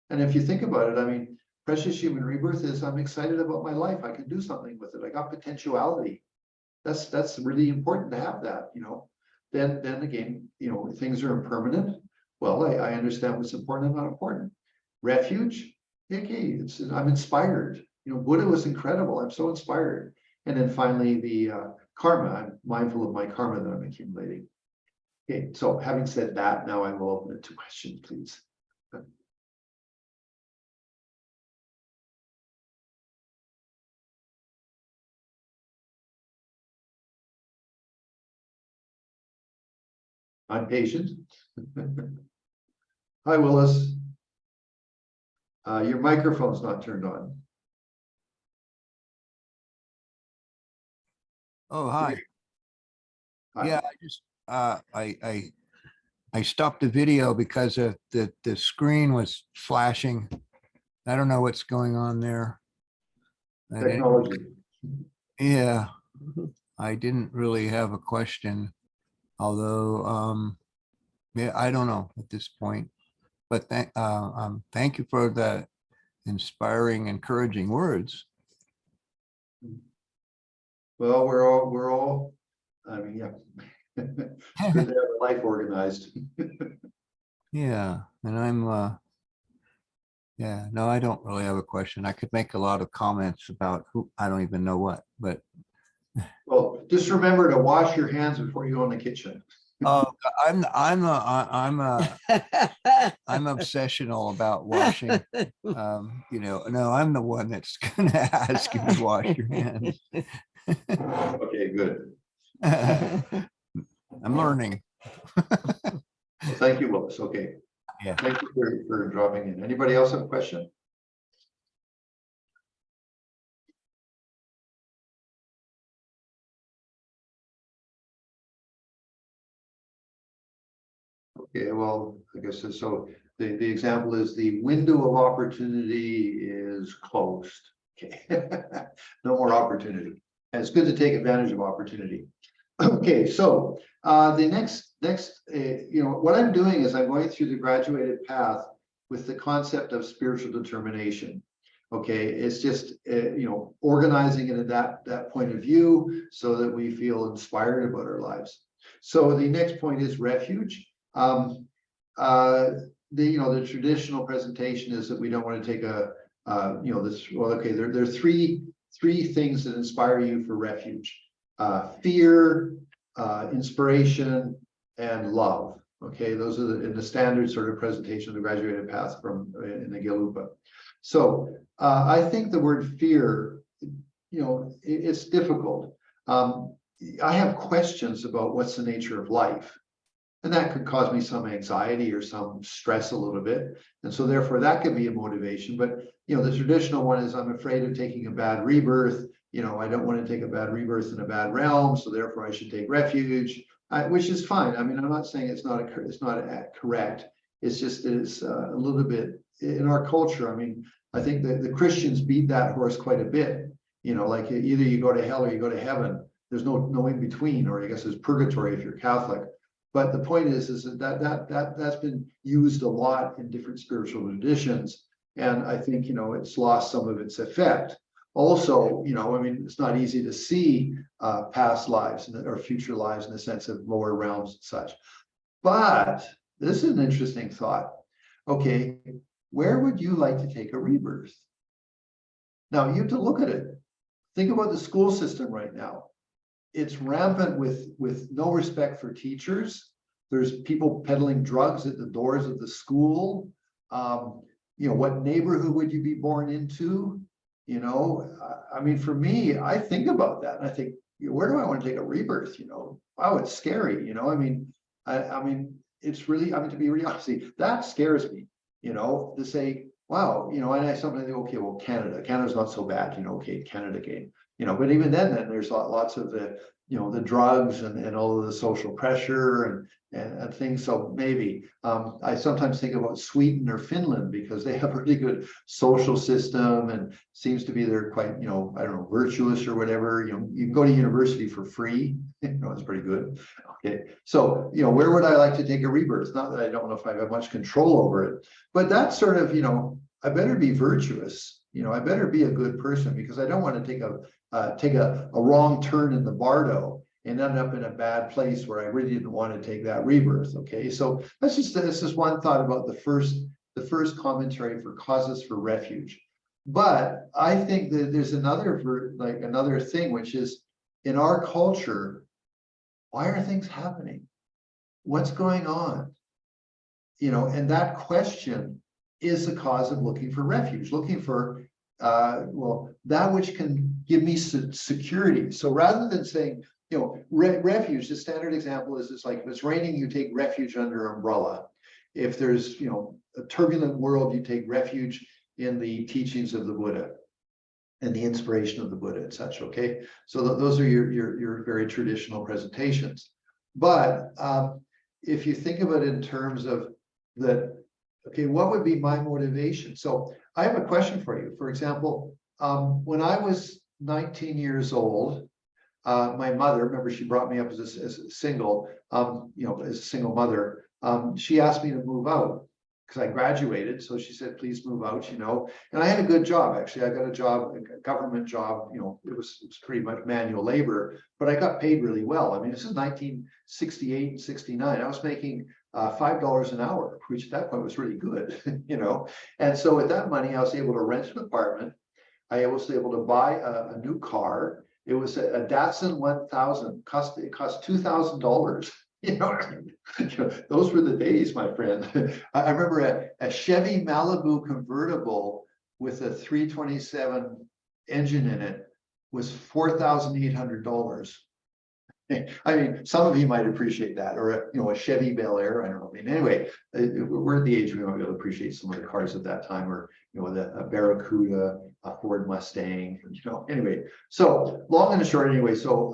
And if you think about it, I mean, precious human rebirth is, I'm excited about my life. I can do something with it. I got potentiality. That's really important to have that, you know. Then again, you know, things are impermanent. Well, I understand what's important and not important. Refuge, okay, I'm inspired. You know, Buddha was incredible. I'm so inspired. And then finally, the karma. I'm mindful of my karma that I'm accumulating. Okay, so having said that, now I will open it to questions, please. I'm patient. Hi, Willis. Your microphone's not turned on. Oh, hi. Hi. Yeah, I just I stopped the video because of the screen was flashing. I don't know what's going on there. Technology. Yeah, I didn't really have a question, although yeah, I don't know at this point. But thank you for the inspiring, encouraging words. Well, we're all, I mean, yeah. It's good to have a life organized. Yeah, and I'm yeah, no, I don't really have a question. I could make a lot of comments about who, I don't even know what, but Well, just remember to wash your hands before you go in the kitchen. I'm obsessional about washing. You know, no, I'm the one that's gonna ask you to wash your hands. Okay, good. I'm learning. Well, thank you, Willis. Okay. Yeah. Thank you for dropping in. Anybody else have a question? Okay, well, I guess so. The example is the window of opportunity is closed. Okay, no more opportunity. And it's good to take advantage of opportunity. Okay, so the next, you know, what I'm doing is I'm going through the graduated path with the concept of spiritual determination. Okay, it's just you know, organizing it at that point of view so that we feel inspired about our lives. So the next point is refuge. The you know, the traditional presentation is that we don't want to take a this, well, okay, there are three things that inspire you for refuge: fear, inspiration, and love. Okay, those are in the standard sort of presentation of the graduated path from in the Galupa. So I think the word fear, it's difficult. I have questions about what's the nature of life. And that could cause me some anxiety or some stress a little bit. And so therefore that could be a motivation. But, the traditional one is I'm afraid of taking a bad rebirth. I don't want to take a bad rebirth in a bad realm. So therefore I should take refuge, which is fine. I mean, I'm not saying it's not correct. It's just that it's a little bit in our culture. I mean, I think that the Christians beat that horse quite a bit. Like either you go to hell or you go to heaven. There's no in between, or I guess there's purgatory if you're Catholic. But the point is that's been used a lot in different spiritual traditions. And I think, it's lost some of its effect. Also, I mean, it's not easy to see past lives or future lives in the sense of lower realms and such. But this is an interesting thought. Okay, where would you like to take a rebirth? Now, you have to look at it. Think about the school system right now. It's rampant with no respect for teachers. There's people peddling drugs at the doors of the school. What neighborhood would you be born into? I mean, for me, I think about that and I think, where do I want to take a rebirth? Wow, it's scary. I mean, it's really, to be really honest, that scares me, to say, wow, and I sometimes think, okay, well, Canada's not so bad, okay, Canada game, but even then there's lots of the drugs and all of the social pressure and things. So maybe I sometimes think about Sweden or Finland because they have a really good social system and seems to be they're quite, I don't know, virtuous or whatever. You can go to university for free. It's pretty good. Okay. So, where would I like to take a rebirth? Not that I don't know if I have much control over it, but that's sort of, I better be virtuous. I better be a good person because I don't want to take a wrong turn in the bardo and end up in a bad place where I really didn't want to take that rebirth. Okay, so this is one thought about the first commentary for causes for refuge. But I think that there's another thing, which is in our culture, why are things happening? What's going on? And that question is the cause of looking for refuge, looking for that which can give me security. So rather than saying, refuge, the standard example is it's like if it's raining, you take refuge under an umbrella. If there's, a turbulent world, you take refuge in the teachings of the Buddha and the inspiration of the Buddha and such. Okay, so those are your very traditional presentations. But if you think of it in terms of okay, what would be my motivation? So I have a question for you. For example, when I was 19 years old, my mother, remember she brought me up as a single, as a single mother. She asked me to move out because I graduated. So she said, please move out, and I had a good job. Actually, I got a job, a government job, it was pretty much manual labor, but I got paid really well. I mean, this is 1968 and 69. I was making $5 an hour, which at that point was really good, and so with that money, I was able to rent an apartment. I was able to buy a new car. It was a Datsun 1000. It cost $2,000. Those were the days, my friend. I remember a Chevy Malibu convertible with a 327 engine in it was $4,800. I mean, some of you might appreciate that, or a Chevy Bel Air. I don't know. I mean, anyway, we're at the age we might be able to appreciate some of the cars at that time, or a Barracuda, a Ford Mustang. Anyway. So long and short, anyway. So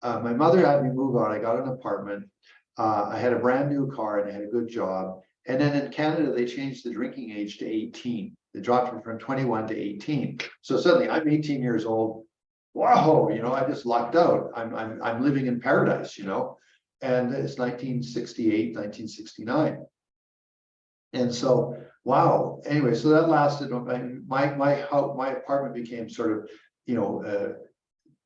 my mother had me move out. I got an apartment. I had a brand new car and I had a good job. And then in Canada, they changed the drinking age to 18. They dropped it from 21 to 18. So suddenly, I'm 18 years old. Wow, I just lucked out. I'm living in paradise, and it's 1968, 1969. And so, wow. Anyway, so that lasted. My apartment became sort of,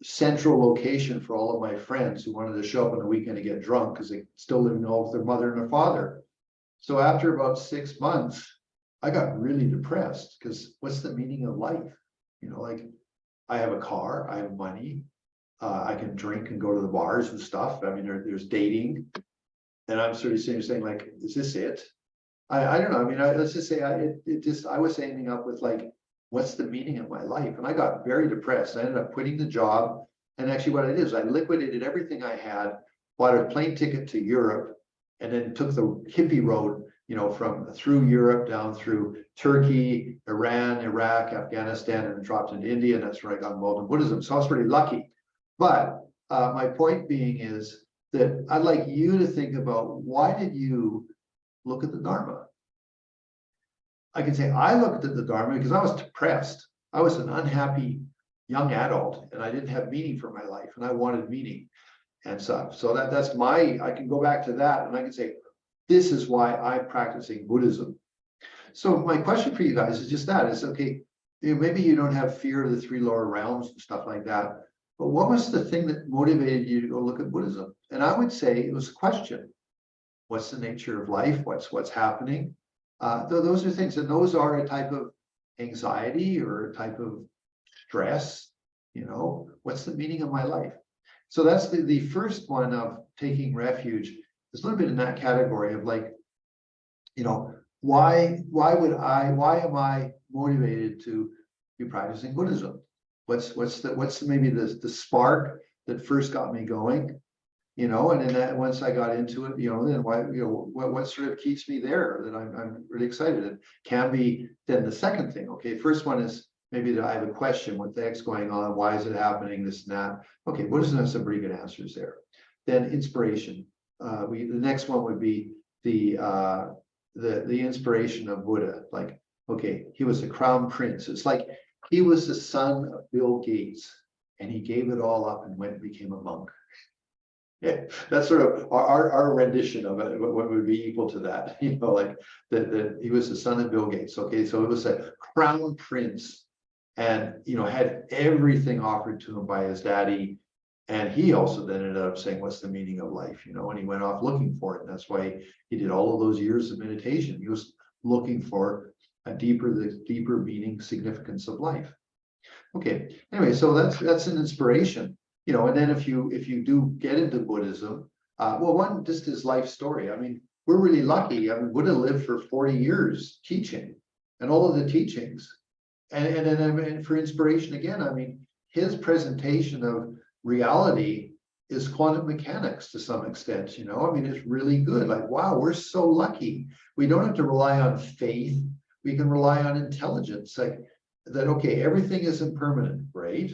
central location for all of my friends who wanted to show up on the weekend to get drunk because they still lived with their mother and their father. So after about 6 months, I got really depressed because what's the meaning of life? You know, like I have a car, I have money, I can drink and go to the bars and stuff. I mean, there's dating. And I'm sort of saying like, is this it? I don't know. I mean, let's just say I was ending up with like, what's the meaning of my life? And I got very depressed. I ended up quitting the job. And actually what I did is I liquidated everything I had, bought a plane ticket to Europe, and then took the hippie road, you know, from through Europe down through Turkey, Iran, Iraq, Afghanistan, and dropped into India. And that's where I got involved in Buddhism. So I was pretty lucky. But my point being is that I'd like you to think about, why did you look at the Dharma? I can say I looked at the Dharma because I was depressed. I was an unhappy young adult and I didn't have meaning for my life and I wanted meaning and stuff. So that's I can go back to that and I can say, this is why I'm practicing Buddhism. So my question for you guys is just that, is okay, maybe you don't have fear of the three lower realms and stuff like that, but what was the thing that motivated you to go look at Buddhism? And I would say it was a question. What's the nature of life? What's happening? Those are things, and those are a type of anxiety or a type of stress. You know, what's the meaning of my life? So that's the first one of taking refuge. There's a little bit in that category of like, you know, why am I motivated to be practicing Buddhism? What's maybe the spark that first got me going? You know, and then that, once I got into it, you know, then why, you know, what sort of keeps me there, that I'm really excited. It can be then the second thing. Okay, first one is maybe that I have a question, what the heck's going on, why is it happening, this and that. Okay, Buddhism has some pretty good answers there. Then inspiration. The next one would be the inspiration of Buddha. Like, okay, he was the crown prince. It's like he was the son of Bill Gates, and he gave it all up and went and became a monk. Yeah, that's sort of our rendition of it, what would be equal to that, you know, like that he was the son of Bill Gates. Okay, so it was a crown prince and, you know, had everything offered to him by his daddy. And he also then ended up saying, what's the meaning of life, you know, and he went off looking for it. And that's why he did all of those years of meditation. He was looking for the deeper meaning, significance of life. Okay, anyway, so that's an inspiration. You know, and then if you do get into Buddhism, well, one, just his life story. I mean, we're really lucky. I mean, Buddha lived for 40 years teaching, and all of the teachings, and for inspiration again. I mean, his presentation of reality is quantum mechanics to some extent. You know, I mean, it's really good. Like, wow, we're so lucky. We don't have to rely on faith. We can rely on intelligence. Like that. Okay, everything is impermanent, right?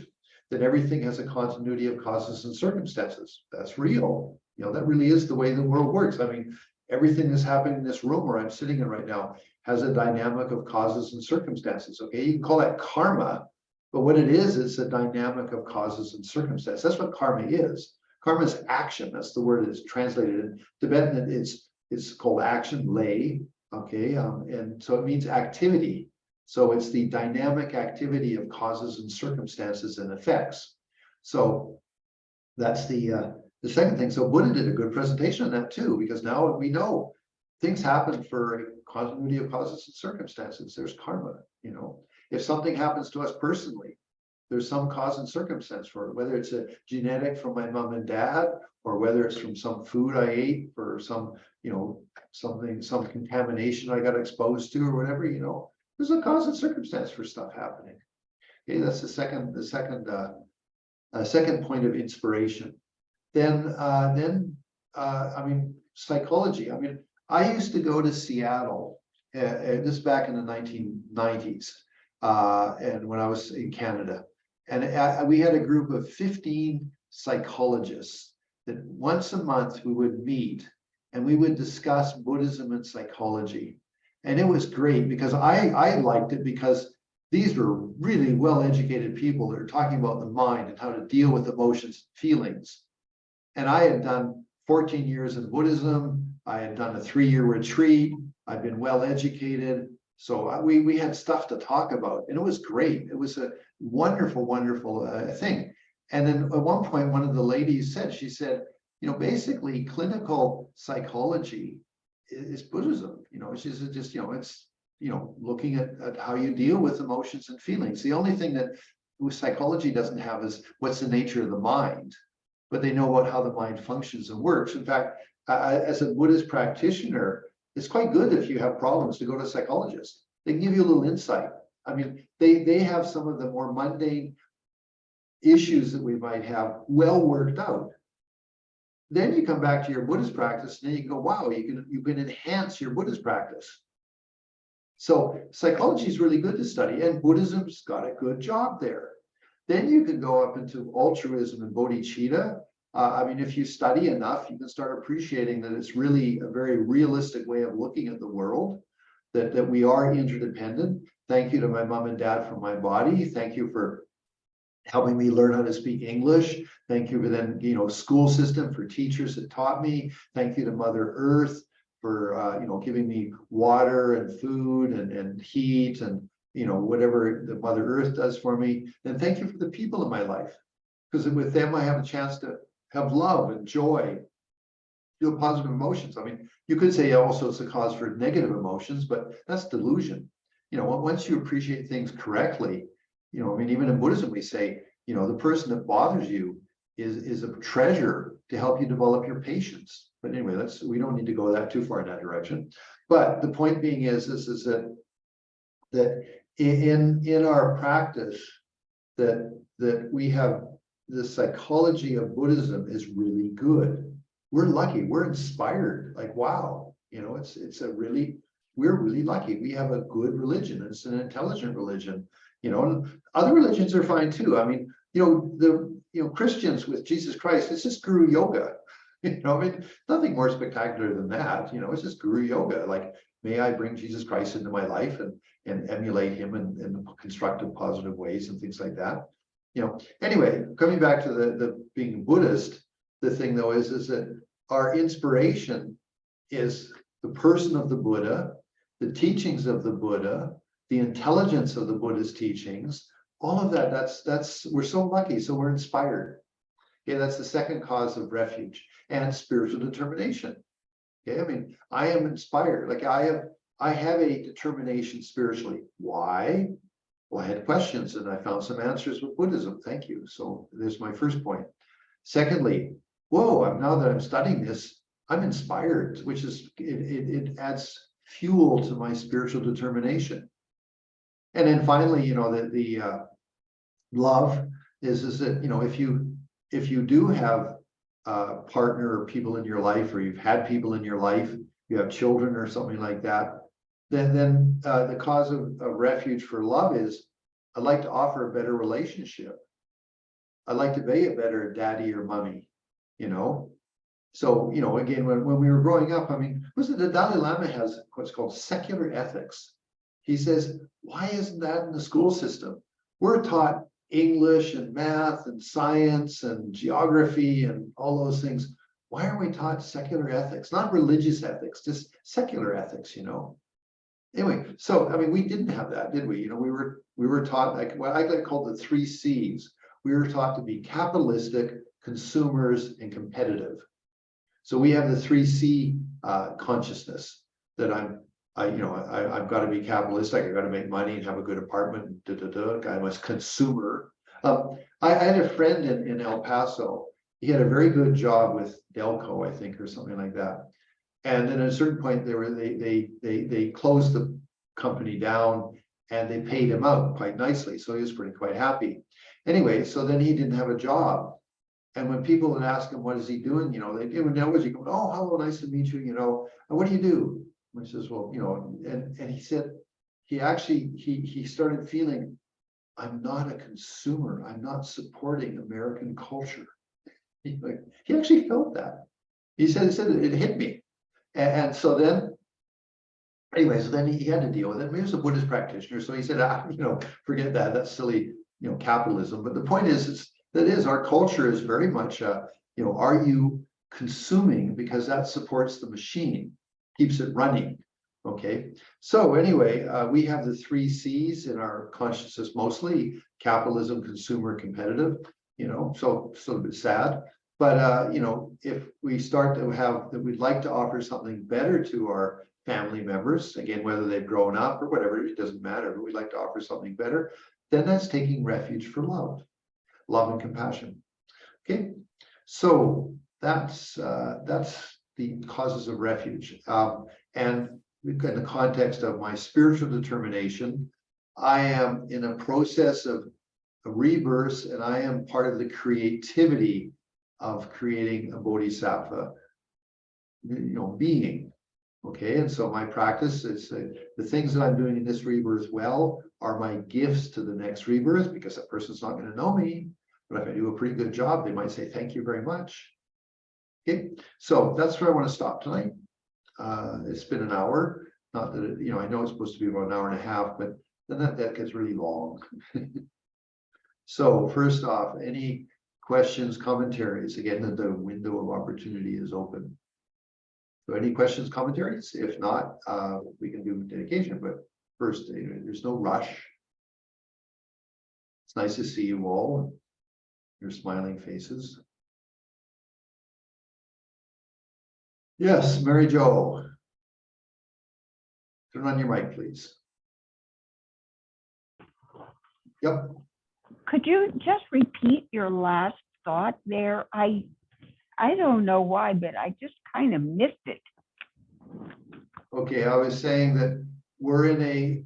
That everything has a continuity of causes and circumstances. That's real. You know, that really is the way the world works. I mean, everything that's happening in this room where I'm sitting in right now has a dynamic of causes and circumstances. Okay, you can call that karma, but what it is, it's a dynamic of causes and circumstances. That's what karma is. Karma is action. That's the word that's translated in Tibetan. It's called action, lay. Okay, and so it means activity. So it's the dynamic activity of causes and circumstances and effects. So that's the second thing. So Buddha did a good presentation on that too, because now we know things happen for a continuity of causes and circumstances. There's karma, you know. If something happens to us personally, there's some cause and circumstance for it, whether it's a genetic from my mom and dad, or whether it's from some food I ate, or some, you know, some contamination I got exposed to, or whatever, you know. There's a cause and circumstance for stuff happening. Okay, that's the second point of inspiration. Then I mean, psychology. I mean, I used to go to Seattle, this back in the 1990s, and when I was in Canada, and we had a group of 15 psychologists that once a month we would meet and we would discuss Buddhism and psychology. And it was great because I liked it because these were really well-educated people that are talking about the mind and how to deal with emotions, feelings. And I had done 14 years in Buddhism. I had done a 3-year retreat. I've been well-educated. So we had stuff to talk about, and it was great. It was a wonderful, wonderful thing. And then at one point, one of the ladies said, she said, you know, basically clinical psychology is Buddhism. You know, she's just, you know, it's looking at how you deal with emotions and feelings. The only thing that psychology doesn't have is what's the nature of the mind, but they know about how the mind functions and works. In fact, as a Buddhist practitioner, it's quite good if you have problems to go to a psychologist. They can give you a little insight. I mean, they have some of the more mundane issues that we might have well worked out. Then you come back to your Buddhist practice and then you can go, wow, you can enhance your Buddhist practice. So psychology is really good to study, and Buddhism's got a good job there. Then you can go up into altruism and bodhicitta. I mean, if you study enough, you can start appreciating that it's really a very realistic way of looking at the world, that we are interdependent. Thank you to my mom and dad for my body. Thank you for helping me learn how to speak English. Thank you for then, school system, for teachers that taught me. Thank you to Mother Earth for, giving me water and food and heat and, whatever the Mother Earth does for me. And thank you for the people in my life, because with them, I have a chance to have love and joy, feel positive emotions. I mean, you could say also it's a cause for negative emotions, but that's delusion. Once you appreciate things correctly, I mean, even in Buddhism, we say, the person that bothers you is a treasure to help you develop your patience. But anyway, we don't need to go that too far in that direction. But the point being is that in our practice, that we have the psychology of Buddhism is really good. We're lucky. We're inspired. Like, wow, we're really lucky. We have a good religion. It's an intelligent religion. And other religions are fine too. I mean, Christians with Jesus Christ, it's just guru yoga. I mean, nothing more spectacular than that. It's just guru yoga. Like, may I bring Jesus Christ into my life and emulate him in constructive, positive ways and things like that. Anyway, coming back to the being Buddhist, the thing though is that our inspiration is the person of the Buddha, the teachings of the Buddha, the intelligence of the Buddha's teachings, all of that. That's we're so lucky. So we're inspired. Okay, that's the second cause of refuge, and spiritual determination. Okay, I mean, I am inspired. Like I have a determination spiritually. Why? Well, I had questions and I found some answers with Buddhism. Thank you. So there's my first point. Secondly, now that I'm studying this, I'm inspired, which is it adds fuel to my spiritual determination. And then finally, the love is that if you do have a partner or people in your life, or you've had people in your life, you have children or something like that, then the cause of refuge for love is, I'd like to offer a better relationship. I'd like to be a better daddy or mommy, So, again, when we were growing up, I mean, the Dalai Lama has what's called secular ethics. He says, why isn't that in the school system? We're taught English and math and science and geography and all those things. Why are we taught secular ethics? Not religious ethics, just secular ethics, Anyway, so I mean, we didn't have that, did we? We were taught like what I like call the 3 C's. We were taught to be capitalistic, consumers, and competitive. So we have the 3C consciousness that I've got to be capitalistic. I've got to make money and have a good apartment. I'm a consumer. I had a friend in El Paso. He had a very good job with Delco, I think, or something like that. And then at a certain point, they closed the company down and they paid him out quite nicely. So he was quite happy. Anyway, so then he didn't have a job. And when people would ask him, what is he doing? They would know, he go, oh, hello, nice to meet you. And what do you do? And he says, well, and he said, he started feeling, I'm not a consumer. I'm not supporting American culture. He actually felt that. He said it hit me. And so then, anyway, so then he had to deal with it. He was a Buddhist practitioner. So he said, forget that. That's silly, capitalism. But the point is our culture is very much, are you consuming? Because that supports the machine, keeps it running. Okay. So anyway, we have the 3 C's in our consciousness, mostly capitalism, consumer, competitive, so a bit sad. But, if we start to have that, we'd like to offer something better to our family members, again, whether they've grown up or whatever, it doesn't matter, but we'd like to offer something better, then that's taking refuge for love and compassion. Okay, so that's the causes of refuge. And in the context of my spiritual determination, I am in a process of a rebirth, and I am part of the creativity of creating a bodhisattva, being. Okay, and so my practice is the things that I'm doing in this rebirth well are my gifts to the next rebirth, because that person's not going to know me. But if I do a pretty good job, they might say, thank you very much. Okay, so that's where I want to stop tonight. It's been an hour. Not that I know it's supposed to be about an hour and a half, but then that gets really long. So first off, any questions, commentaries? Again, the window of opportunity is open. So any questions, commentaries? If not, we can do dedication. But first, there's no rush. It's nice to see you all, your smiling faces. Yes, Mary Jo. Turn on your mic, please. Yep. Could you just repeat your last thought there? I don't know why, but I just kind of missed it. Okay, I was saying that we're in the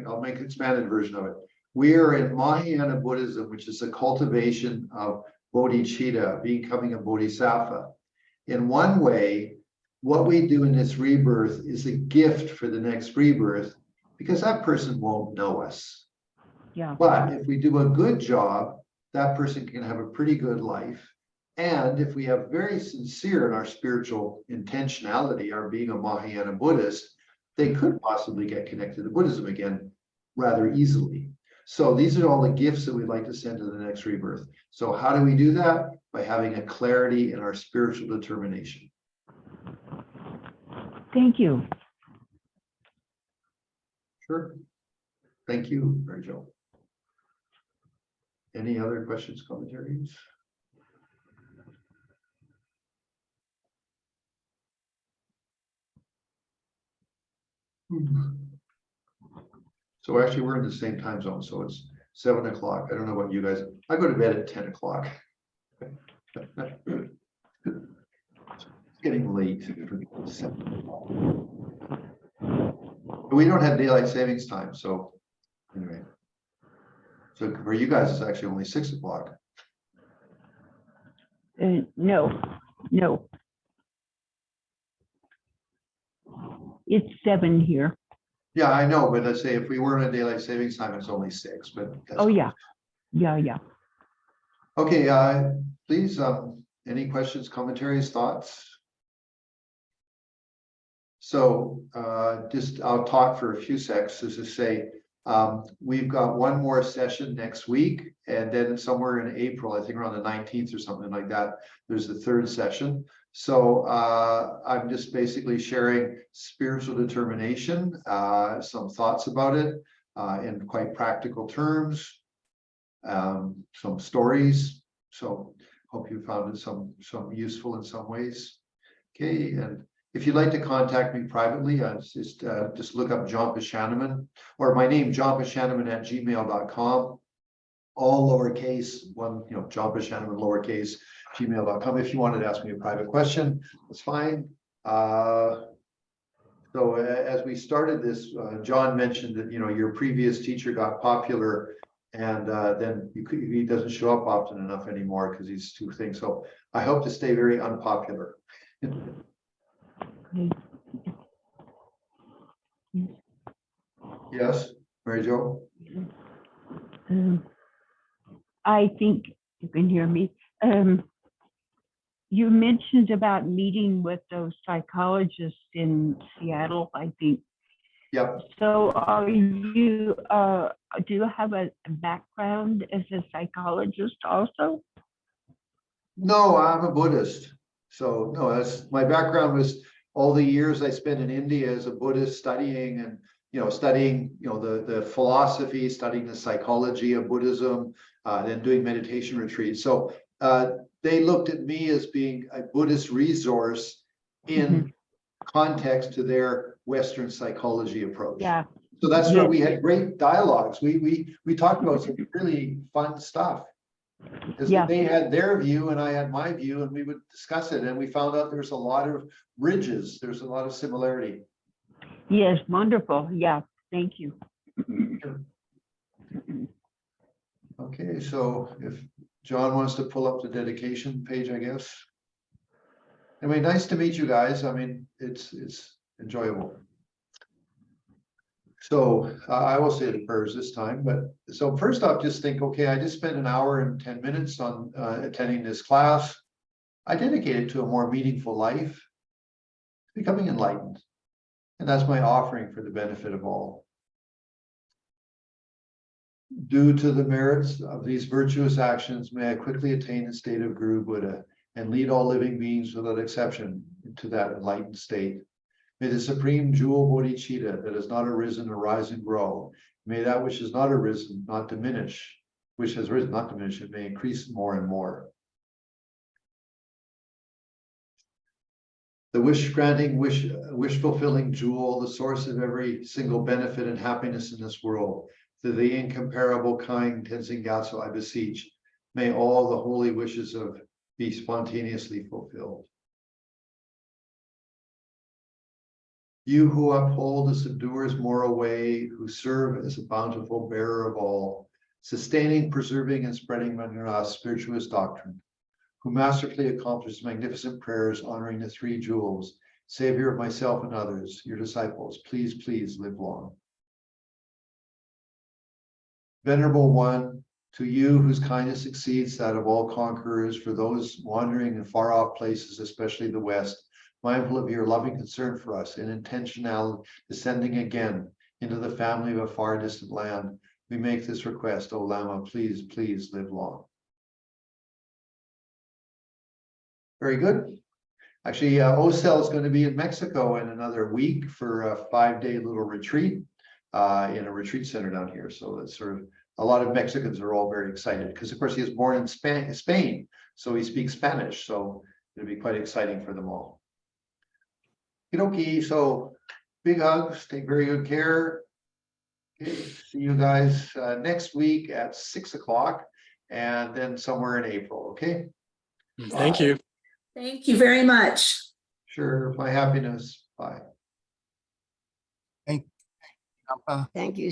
I'll make an expanded version of it. We are in Mahayana Buddhism, which is the cultivation of bodhicitta, becoming a bodhisattva. In one way, what we do in this rebirth is a gift for the next rebirth, because that person won't know us. Yeah. But if we do a good job, that person can have a pretty good life. And if we have very sincere in our spiritual intentionality, our being a Mahayana Buddhist, they could possibly get connected to Buddhism again rather easily. So these are all the gifts that we'd like to send to the next rebirth. So how do we do that? By having a clarity in our spiritual determination. Thank you. Sure. Thank you, Mary Jo. Any other questions, commentaries? So actually, we're in the same time zone, so it's 7 o'clock. I don't know about you guys. I go to bed at 10 o'clock. It's getting late. We don't have daylight savings time, so anyway. So for you guys, it's actually only 6 o'clock. No. It's 7 here. Yeah, I know, but let's say if we were in a daylight savings time, it's only 6, but that's Oh, yeah. Yeah. okay. Please, any questions, commentaries, thoughts? So I'll talk for a few seconds to say, we've got one more session next week, and then somewhere in April, I think around the 19th or something like that, there's the third session. So I'm just basically sharing spiritual determination, some thoughts about it in quite practical terms, some stories. So hope you found it some useful in some ways. Okay, and if you'd like to contact me privately, just look up Jhampa Shaneman, or my name, jhampashaneman@gmail.com. All lowercase, Jhampa Shaneman, lowercase, gmail.com. If you wanted to ask me a private question, that's fine. So as we started this, John mentioned that, your previous teacher got popular, and then he doesn't show up often enough anymore because he's two things. So I hope to stay very unpopular. Yes, Mary Jo? I think you can hear me. You mentioned about meeting with those psychologists in Seattle, I think. Yep. So are you, do you have a background as a psychologist also? No, I'm a Buddhist. So no, that's my background was all the years I spent in India as a Buddhist studying and, studying, the philosophy, studying the psychology of Buddhism, then doing meditation retreats. So they looked at me as being a Buddhist resource in context to their Western psychology approach. Yeah. So that's where Yes. we had great dialogues. We talked about some really fun stuff. Because Yeah. they had their view and I had my view, and we would discuss it, and we found out there's a lot of bridges, there's a lot of similarity. Yes, wonderful. Yeah, thank you. Okay, so if John wants to pull up the dedication page, I guess. I mean, nice to meet you guys. I mean, it's enjoyable. So I will say the prayers this time, but so first off, just think, okay, I just spent an hour and 10 minutes on attending this class. I dedicate it to a more meaningful life, becoming enlightened. And that's my offering for the benefit of all. Due to the merits of these virtuous actions, may I quickly attain the state of Guru Buddha and lead all living beings without exception into that enlightened state. May the supreme jewel bodhicitta that has not arisen arise and grow. May that which has not arisen not diminish, which has risen not diminish, it may increase more and more. The wish-granting, wish-fulfilling jewel, the source of every single benefit and happiness in this world, to the incomparable kind Tenzin Gyatso I beseech, may all the holy wishes of be spontaneously fulfilled. You who uphold the subduer's moral way, who serve as a bountiful bearer of all, sustaining, preserving, and spreading Manira's spirituous doctrine, who masterfully accomplished magnificent prayers honoring the three jewels, Savior of myself and others, your disciples, please, please live long. Venerable One, to you whose kindness exceeds that of all conquerors, for those wandering in far off places, especially the West, mindful of your loving concern for us and intentional descending again into the family of a far distant land, we make this request, O Lama, please, please live long. Very good. Actually, OCEL is going to be in Mexico in another week for a 5-day little retreat in a retreat center down here. So that's sort of a lot of Mexicans are all very excited because, of course, he was born in Spain, so he speaks Spanish. So it'll be quite exciting for them all. Okay, so big hugs. Take very good care. Okay, see you guys next week at 6 o'clock and then somewhere in April. Okay. Thank Bye. you. Thank you very much. Sure. My happiness. Bye. Thank you. Jhampa. Thank you